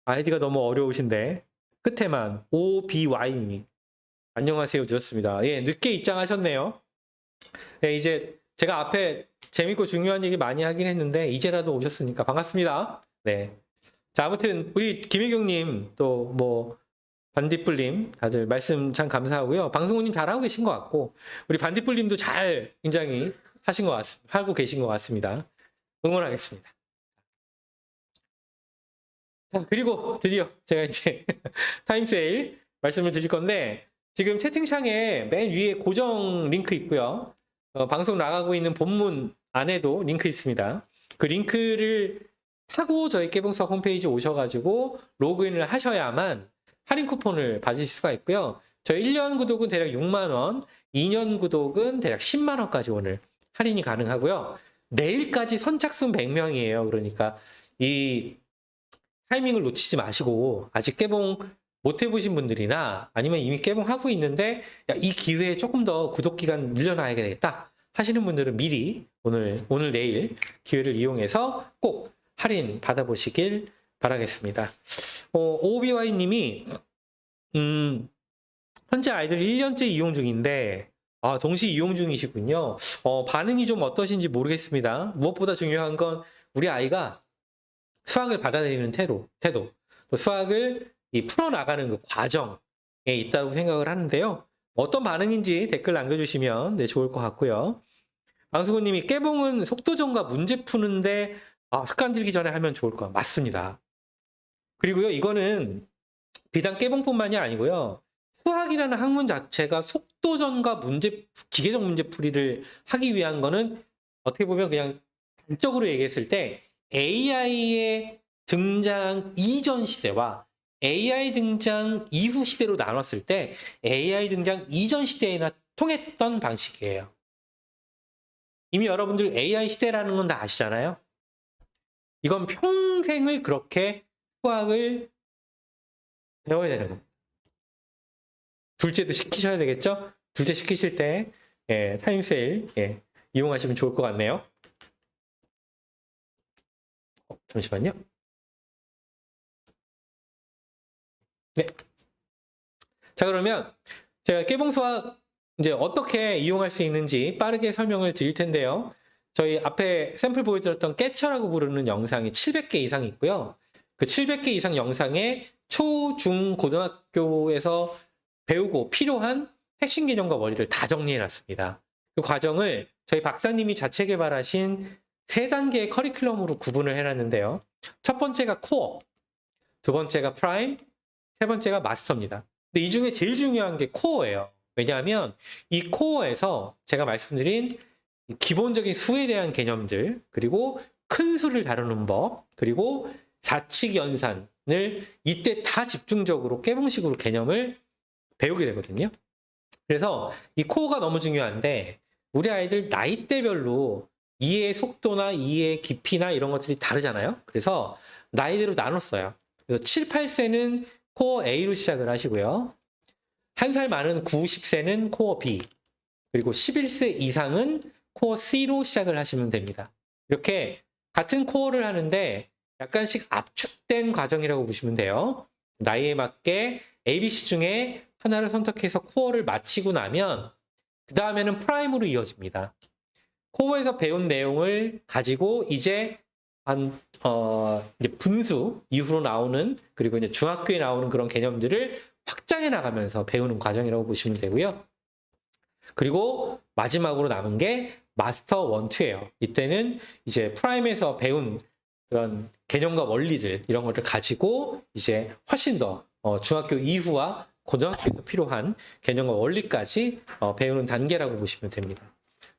아이디가 너무 어려우신데 끝에만 OBY님이 안녕하세요 주셨습니다. 예, 늦게 입장하셨네요. 네, 이제 제가 앞에 재밌고 중요한 얘기 많이 하긴 했는데 이제라도 오셨으니까 반갑습니다. 네. 자, 아무튼 우리 김혜경님 또 뭐 반딧불님 다들 말씀 참 감사하고요. 방송우님 잘하고 계신 것 같고 우리 반딧불님도 잘 굉장히 하고 계신 것 같습니다. 응원하겠습니다. 자, 그리고 드디어 제가 이제 타임세일 말씀을 드릴 건데 지금 채팅창에 맨 위에 고정 링크 있고요. 방송 나가고 있는 본문 안에도 링크 있습니다. 그 링크를 타고 저희 깨봉수학 홈페이지 오셔가지고 로그인을 하셔야만 할인 쿠폰을 받으실 수가 있고요. 저희 1년 구독은 대략 6만원, 2년 구독은 대략 10만원까지 오늘 할인이 가능하고요. 내일까지 선착순 100명이에요. 그러니까 이 타이밍을 놓치지 마시고 아직 깨봉 못 해보신 분들이나 아니면 이미 깨봉하고 있는데 이 기회에 조금 더 구독 기간 늘려놔야 되겠다 하시는 분들은 미리 오늘 내일 기회를 이용해서 꼭 할인 받아보시길 바라겠습니다. OBY님이 현재 아이들 1년째 이용 중인데 동시 이용 중이시군요. 반응이 좀 어떠신지 모르겠습니다. 무엇보다 중요한 건 우리 아이가 수학을 받아들이는 태도, 또 수학을 풀어나가는 그 과정에 있다고 생각을 하는데요. 어떤 반응인지 댓글 남겨주시면 좋을 것 같고요. 방수구님이 깨봉은 속도전과 문제 푸는데 습관 들기 전에 하면 좋을 것 같아요. 맞습니다. 그리고요, 이거는 비단 깨봉뿐만이 아니고요. 수학이라는 학문 자체가 속도전과 기계적 문제풀이를 하기 위한 거는 어떻게 보면 그냥 단적으로 얘기했을 때 AI의 등장 이전 시대와 AI 등장 이후 시대로 나눴을 때 AI 등장 이전 시대에나 통했던 방식이에요. 이미 여러분들 AI 시대라는 건 다 아시잖아요. 이건 평생을 그렇게 수학을 배워야 되는 겁니다. 둘째도 시키셔야 되겠죠? 둘째 시키실 때 타임세일 이용하시면 좋을 것 같네요. 잠시만요. 네. 자, 그러면 제가 깨봉수학 이제 어떻게 이용할 수 있는지 빠르게 설명을 드릴 텐데요. 저희 앞에 샘플 보여드렸던 깨처라고 부르는 영상이 700개 이상 있고요. 그 700개 이상 영상에 초, 중, 고등학교에서 배우고 필요한 핵심 개념과 원리를 다 정리해 놨습니다. 그 과정을 저희 박사님이 자체 개발하신 3단계의 커리큘럼으로 구분을 해놨는데요. 첫 번째가 코어, 두 번째가 프라임, 세 번째가 마스터입니다. 근데 이 중에 제일 중요한 게 코어예요. 왜냐하면 이 코어에서 제가 말씀드린 기본적인 수에 대한 개념들, 그리고 큰 수를 다루는 법, 그리고 사칙 연산을 이때 다 집중적으로 깨봉식으로 개념을 배우게 되거든요. 그래서 이 코어가 너무 중요한데 우리 아이들 나이대별로 이해의 속도나 이해의 깊이나 이런 것들이 다르잖아요. 그래서 나이대로 나눴어요. 그래서 7, 8세는 코어 A로 시작을 하시고요. 1살 많은 9, 10세는 코어 B, 그리고 11세 이상은 코어 C로 시작을 하시면 됩니다. 이렇게 같은 코어를 하는데 약간씩 압축된 과정이라고 보시면 돼요. 나이에 맞게 ABC 중에 하나를 선택해서 코어를 마치고 나면 그 다음에는 프라임으로 이어집니다. 코어에서 배운 내용을 가지고 이제 이제 분수 이후로 나오는, 그리고 이제 중학교에 나오는 그런 개념들을 확장해 나가면서 배우는 과정이라고 보시면 되고요. 그리고 마지막으로 남은 게 마스터 1, 2예요. 이때는 이제 프라임에서 배운 그런 개념과 원리들 이런 것들 가지고 이제 훨씬 더 중학교 이후와 고등학교에서 필요한 개념과 원리까지 배우는 단계라고 보시면 됩니다.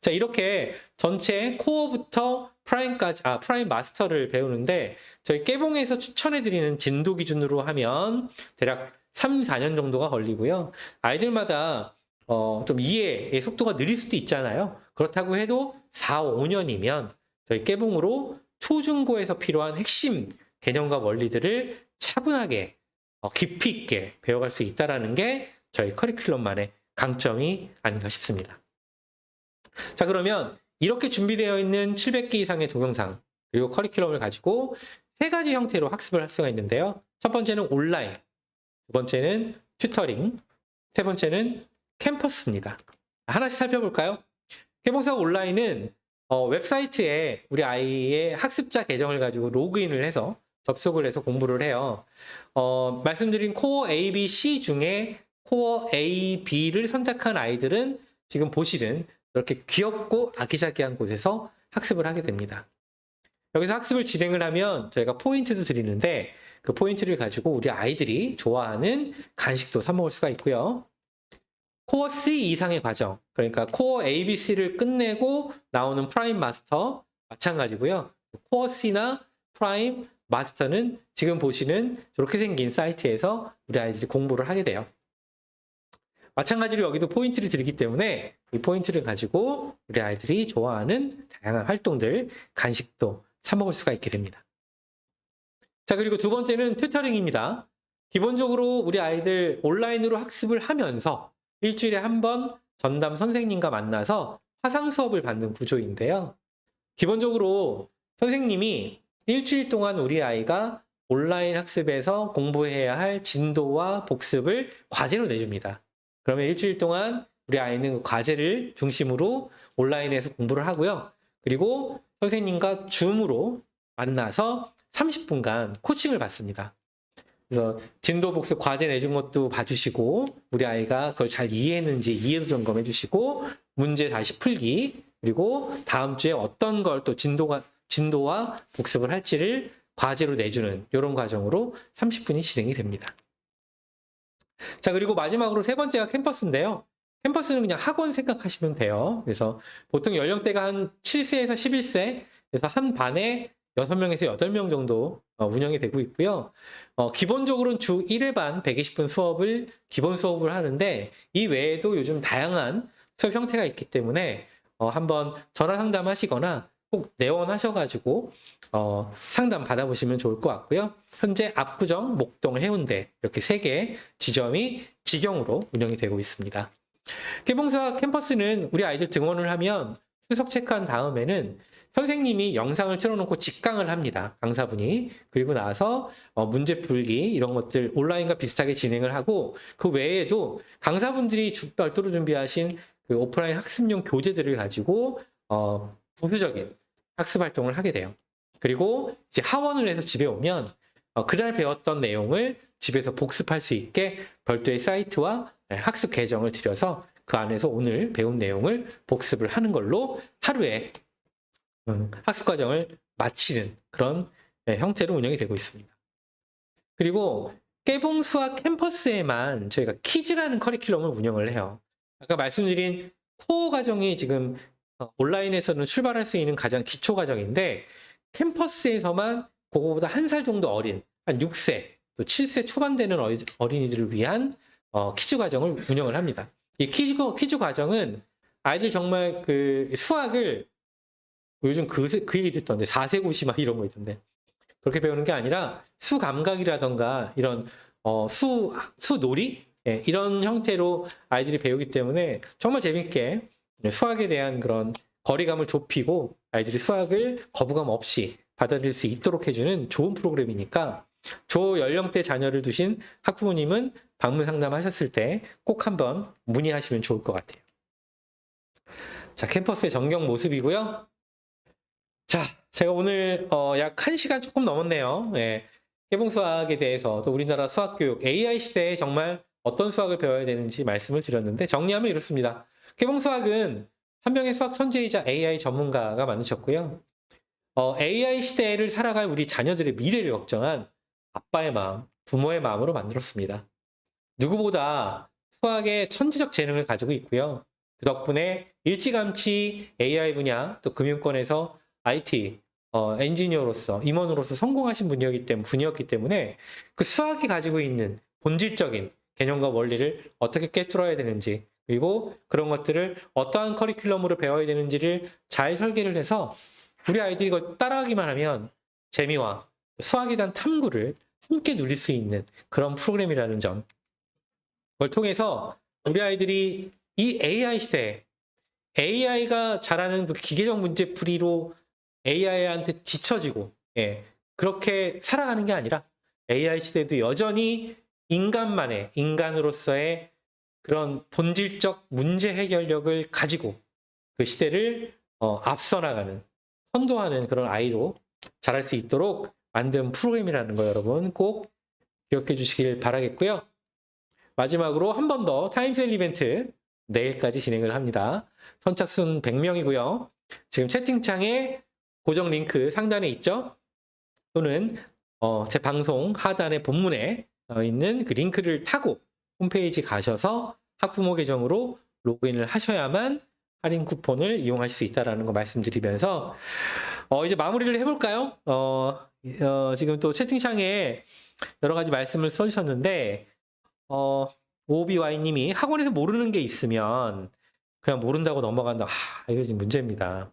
자, 이렇게 전체 코어부터 프라임까지, 프라임 마스터를 배우는데 저희 깨봉에서 추천해드리는 진도 기준으로 하면 대략 3, 4년 정도가 걸리고요. 아이들마다 좀 이해의 속도가 느릴 수도 있잖아요. 그렇다고 해도 4, 5년이면 저희 깨봉으로 초중고에서 필요한 핵심 개념과 원리들을 차분하게 깊이 있게 배워갈 수 있다는 게 저희 커리큘럼만의 강점이 아닌가 싶습니다. 자, 그러면 이렇게 준비되어 있는 700개 이상의 동영상 그리고 커리큘럼을 가지고 세 가지 형태로 학습을 할 수가 있는데요. 첫 번째는 온라인, 두 번째는 튜터링, 세 번째는 캠퍼스입니다. 하나씩 살펴볼까요? 개봉수학 온라인은 웹사이트에 우리 아이의 학습자 계정을 가지고 로그인을 해서 접속을 해서 공부를 해요. 말씀드린 코어 A, B, C 중에 코어 A, B를 선택한 아이들은 지금 보시는 이렇게 귀엽고 아기자기한 곳에서 학습을 하게 됩니다. 여기서 학습을 진행을 하면 저희가 포인트도 드리는데 그 포인트를 가지고 우리 아이들이 좋아하는 간식도 사 먹을 수가 있고요. 코어 C 이상의 과정, 그러니까 코어 ABC를 끝내고 나오는 프라임 마스터 마찬가지고요. 코어 C나 프라임 마스터는 지금 보시는 저렇게 생긴 사이트에서 우리 아이들이 공부를 하게 돼요. 마찬가지로 여기도 포인트를 드리기 때문에 이 포인트를 가지고 우리 아이들이 좋아하는 다양한 활동들, 간식도 사 먹을 수가 있게 됩니다. 자, 그리고 두 번째는 튜터링입니다. 기본적으로 우리 아이들 온라인으로 학습을 하면서 일주일에 한 번 전담 선생님과 만나서 화상 수업을 받는 구조인데요. 기본적으로 선생님이 일주일 동안 우리 아이가 온라인 학습에서 공부해야 할 진도와 복습을 과제로 내줍니다. 그러면 일주일 동안 우리 아이는 그 과제를 중심으로 온라인에서 공부를 하고요. 그리고 선생님과 줌으로 만나서 30분간 코칭을 받습니다. 그래서 진도 복습 과제 내준 것도 봐주시고 우리 아이가 그걸 잘 이해했는지 이해도 점검해 주시고 문제 다시 풀기 그리고 다음 주에 어떤 걸 또 진도와 복습을 할지를 과제로 내주는 이런 과정으로 30분이 진행이 됩니다. 자, 그리고 마지막으로 세 번째가 캠퍼스인데요. 캠퍼스는 그냥 학원 생각하시면 돼요. 그래서 보통 연령대가 한 7세에서 11세, 그래서 한 반에 6명에서 8명 정도 운영이 되고 있고요. 기본적으로는 주 1회 반 120분 수업을 기본 수업을 하는데 이 외에도 요즘 다양한 수업 형태가 있기 때문에 한번 전화 상담하시거나 꼭 내원하셔가지고 상담 받아보시면 좋을 것 같고요. 현재 압구정, 목동, 해운대 이렇게 3개 지점이 직영으로 운영이 되고 있습니다. 개봉수학 캠퍼스는 우리 아이들 등원을 하면 수석 체크한 다음에는 선생님이 영상을 틀어놓고 직강을 합니다. 강사분이. 그리고 나서 문제 풀기 이런 것들 온라인과 비슷하게 진행을 하고 그 외에도 강사분들이 별도로 준비하신 그 오프라인 학습용 교재들을 가지고 부수적인 학습 활동을 하게 돼요. 그리고 이제 하원을 해서 집에 오면 그날 배웠던 내용을 집에서 복습할 수 있게 별도의 사이트와 학습 계정을 들여서 그 안에서 오늘 배운 내용을 복습을 하는 걸로 하루에 학습 과정을 마치는 그런 형태로 운영이 되고 있습니다. 그리고 깨봉수학 캠퍼스에만 저희가 키즈라는 커리큘럼을 운영을 해요. 아까 말씀드린 코어 과정이 지금 온라인에서는 출발할 수 있는 가장 기초 과정인데 캠퍼스에서만 그거보다 한 살 정도 어린 한 6세 또 7세 초반 되는 어린이들을 위한 키즈 과정을 운영을 합니다. 이 키즈 과정은 아이들 정말 그 수학을 요즘 그 얘기 듣던데 4세고시 막 이런 거 있던데 그렇게 배우는 게 아니라 수 감각이라던가 이런 수놀이 이런 형태로 아이들이 배우기 때문에 정말 재밌게 수학에 대한 그런 거리감을 좁히고 아이들이 수학을 거부감 없이 받아들일 수 있도록 해주는 좋은 프로그램이니까 조 연령대 자녀를 두신 학부모님은 방문 상담하셨을 때 꼭 한번 문의하시면 좋을 것 같아요. 자, 캠퍼스의 전경 모습이고요. 자, 제가 오늘 약 1시간 조금 넘었네요. 깨봉수학에 대해서 또 우리나라 수학교육 AI 시대에 정말 어떤 수학을 배워야 되는지 말씀을 드렸는데 정리하면 이렇습니다. 깨봉수학은 한 명의 수학 천재이자 AI 전문가가 만드셨고요. AI 시대를 살아갈 우리 자녀들의 미래를 걱정한 아빠의 마음, 부모의 마음으로 만들었습니다. 누구보다 수학에 천재적 재능을 가지고 있고요. 그 덕분에 일찌감치 AI 분야 또 금융권에서 IT 엔지니어로서 임원으로서 성공하신 분이었기 때문에 그 수학이 가지고 있는 본질적인 개념과 원리를 어떻게 꿰뚫어야 되는지 그리고 그런 것들을 어떠한 커리큘럼으로 배워야 되는지를 잘 설계를 해서 우리 아이들이 이걸 따라하기만 하면 재미와 수학에 대한 탐구를 함께 누릴 수 있는 그런 프로그램이라는 점. 그걸 통해서 우리 아이들이 이 AI 시대에 AI가 잘하는 그 기계적 문제풀이로 AI한테 뒤처지고, 예, 그렇게 살아가는 게 아니라 AI 시대도 여전히 인간만의, 인간으로서의 그런 본질적 문제 해결력을 가지고 그 시대를 앞서 나가는, 선도하는 그런 아이로 자랄 수 있도록 만든 프로그램이라는 거 여러분 꼭 기억해 주시길 바라겠고요. 마지막으로 한 번 더 타임셀 이벤트 내일까지 진행을 합니다. 선착순 100명이고요. 지금 채팅창에 고정 링크 상단에 있죠? 또는 제 방송 하단의 본문에 있는 그 링크를 타고 홈페이지 가셔서 학부모 계정으로 로그인을 하셔야만 할인 쿠폰을 이용할 수 있다는 거 말씀드리면서 이제 마무리를 해볼까요? 지금 또 채팅창에 여러 가지 말씀을 써주셨는데 오비와이님이 학원에서 모르는 게 있으면 그냥 모른다고 넘어간다. 이거 지금 문제입니다.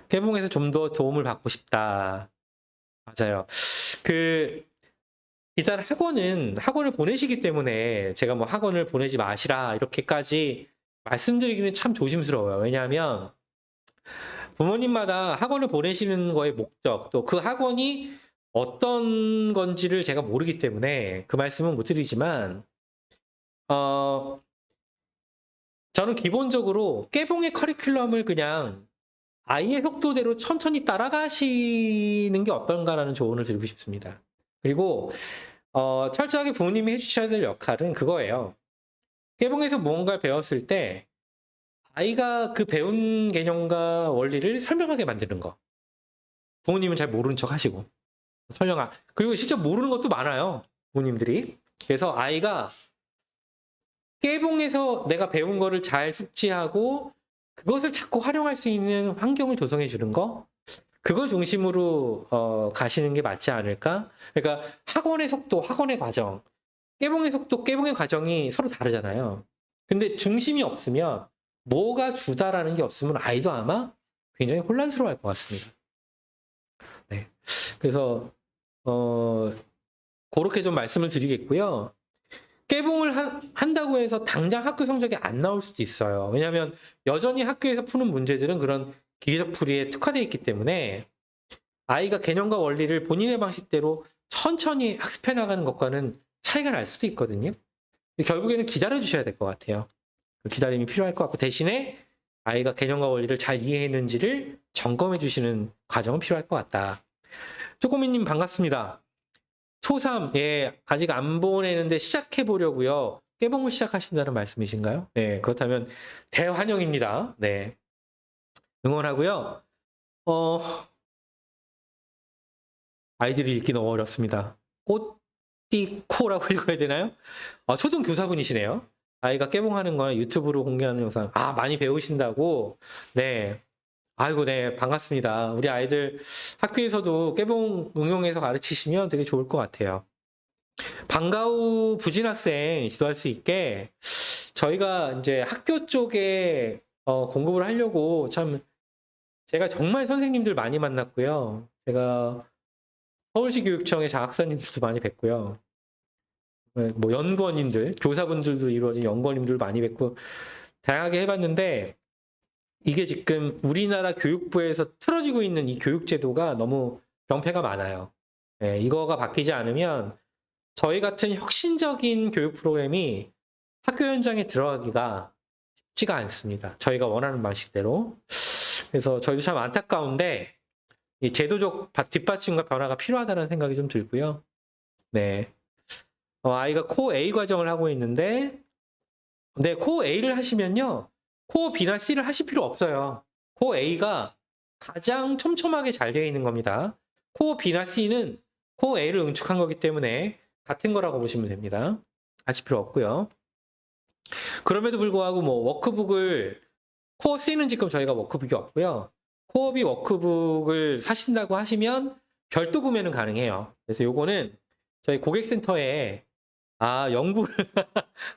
개봉에서 좀 더 도움을 받고 싶다. 맞아요. 일단 학원을 보내시기 때문에 제가 뭐 학원을 보내지 마시라 이렇게까지 말씀드리기는 참 조심스러워요. 왜냐하면 부모님마다 학원을 보내시는 거의 목적, 또 그 학원이 어떤 건지를 제가 모르기 때문에 그 말씀은 못 드리지만, 저는 기본적으로 깨봉의 커리큘럼을 그냥 아이의 속도대로 천천히 따라가시는 게 어떤가라는 조언을 드리고 싶습니다. 그리고 철저하게 부모님이 해주셔야 될 역할은 그거예요. 깨봉에서 무언가를 배웠을 때 아이가 그 배운 개념과 원리를 설명하게 만드는 거. 부모님은 잘 모르는 척 하시고 그리고 진짜 모르는 것도 많아요, 부모님들이. 그래서 아이가 깨봉에서 내가 배운 거를 잘 숙지하고 그것을 자꾸 활용할 수 있는 환경을 조성해 주는 거, 그걸 중심으로 가시는 게 맞지 않을까? 그러니까 학원의 속도, 학원의 과정, 깨봉의 속도, 깨봉의 과정이 서로 다르잖아요. 근데 중심이 없으면, 뭐가 주다라는 게 없으면 아이도 아마 굉장히 혼란스러워할 것 같습니다. 네. 그래서 그렇게 좀 말씀을 드리겠고요. 깨봉을 한다고 해서 당장 학교 성적이 안 나올 수도 있어요. 왜냐하면 여전히 학교에서 푸는 문제들은 그런 기계적 풀이에 특화되어 있기 때문에 아이가 개념과 원리를 본인의 방식대로 천천히 학습해 나가는 것과는 차이가 날 수도 있거든요. 결국에는 기다려 주셔야 될 것 같아요. 기다림이 필요할 것 같고, 대신에 아이가 개념과 원리를 잘 이해했는지를 점검해 주시는 과정은 필요할 것 같다. 쪼꼬미님 반갑습니다. 초3, 예, 아직 안 보내는데 시작해 보려고요. 깨봉을 시작하신다는 말씀이신가요? 네, 그렇다면 대환영입니다. 네, 응원하고요. 아이들이 읽기 너무 어렵습니다. 꼬띠코라고 읽어야 되나요? 초등 교사분이시네요. 아이가 깨봉하는 거나 유튜브로 공개하는 영상, 많이 배우신다고. 네, 아이고, 네, 반갑습니다. 우리 아이들 학교에서도 깨봉 응용해서 가르치시면 되게 좋을 것 같아요. 방과 후 부진 학생 지도할 수 있게 저희가 이제 학교 쪽에 공급을 하려고, 참 제가 정말 선생님들 많이 만났고요. 제가 서울시 교육청의 장학사님들도 많이 뵀고요. 뭐 연구원님들, 교사분들도 이루어진 연구원님들 많이 뵙고 다양하게 해봤는데, 이게 지금 우리나라 교육부에서 틀어지고 있는 이 교육제도가 너무 병폐가 많아요. 네, 이거가 바뀌지 않으면 저희 같은 혁신적인 교육 프로그램이 학교 현장에 들어가기가 쉽지가 않습니다. 저희가 원하는 방식대로. 그래서 저희도 참 안타까운데 이 제도적 뒷받침과 변화가 필요하다는 생각이 좀 들고요. 네, 아이가 코어 A 과정을 하고 있는데, 네, 코어 A를 하시면요, 코어 B나 C를 하실 필요 없어요. 코어 A가 가장 촘촘하게 잘 되어 있는 겁니다. 코어 B나 C는 코어 A를 응축한 거기 때문에 같은 거라고 보시면 됩니다. 하실 필요 없고요. 그럼에도 불구하고 뭐 워크북을, 코어 C는 지금 저희가 워크북이 없고요. 코어 B 워크북을 사신다고 하시면 별도 구매는 가능해요. 그래서 요거는 저희 고객센터에 연구를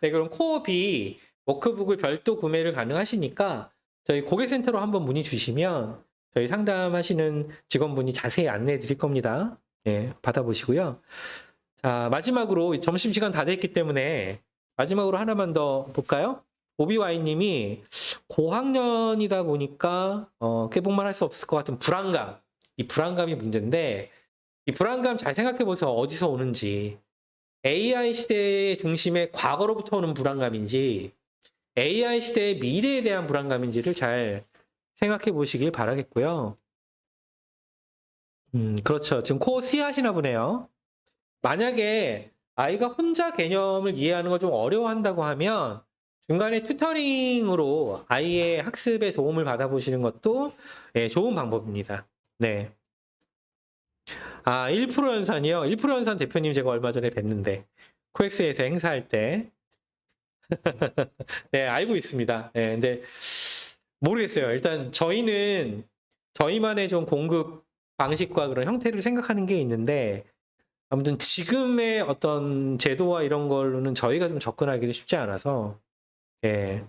네, 그럼 코어 B 워크북을 별도 구매를 가능하시니까 저희 고객센터로 한번 문의 주시면 저희 상담하시는 직원분이 자세히 안내해 드릴 겁니다. 예, 받아보시고요. 자, 마지막으로 점심시간 다 됐기 때문에 마지막으로 하나만 더 볼까요? 오비와이님이 고학년이다 보니까 깨봉만 할 수 없을 것 같은 불안감, 이 불안감이 문제인데 이 불안감 잘 생각해 보세요. 어디서 오는지. AI 시대의 중심의 과거로부터 오는 불안감인지 AI 시대의 미래에 대한 불안감인지를 잘 생각해 보시길 바라겠고요. 그렇죠. 지금 코어 C 하시나 보네요. 만약에 아이가 혼자 개념을 이해하는 걸 좀 어려워한다고 하면 중간에 튜터링으로 아이의 학습에 도움을 받아보시는 것도 좋은 방법입니다. 네. 아, 1% 연산이요? 1% 연산 대표님 제가 얼마 전에 뵀는데 코엑스에서 행사할 때 네, 알고 있습니다. 네, 근데 모르겠어요. 일단 저희는 저희만의 좀 공급 방식과 그런 형태를 생각하는 게 있는데 아무튼 지금의 어떤 제도와 이런 걸로는 저희가 좀 접근하기는 쉽지 않아서 예.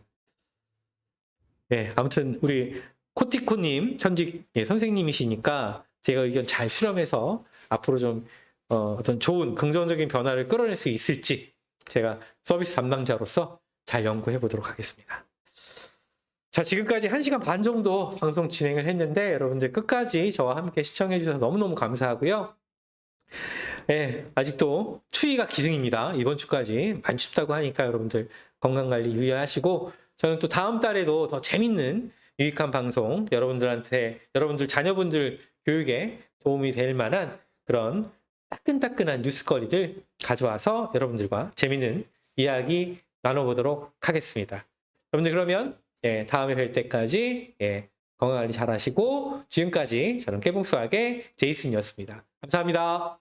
예, 아무튼 우리 코티코님 현직 선생님이시니까 제가 의견 잘 수렴해서 앞으로 좀 어떤 좋은 긍정적인 변화를 끌어낼 수 있을지 제가 서비스 담당자로서 잘 연구해 보도록 하겠습니다. 자, 지금까지 1시간 반 정도 방송 진행을 했는데 여러분들 끝까지 저와 함께 시청해 주셔서 너무너무 감사하고요. 예, 아직도 추위가 기승입니다. 이번 주까지 많이 춥다고 하니까 여러분들 건강관리 유의하시고 저는 또 다음 달에도 더 재밌는 유익한 방송 여러분들한테 여러분들 자녀분들 교육에 도움이 될 만한 그런 따끈따끈한 뉴스거리들 가져와서 여러분들과 재밌는 이야기 나눠보도록 하겠습니다. 여러분들 그러면 다음에 뵐 때까지 건강관리 잘 하시고 지금까지 저는 깨봉수학의 제이슨이었습니다. 감사합니다.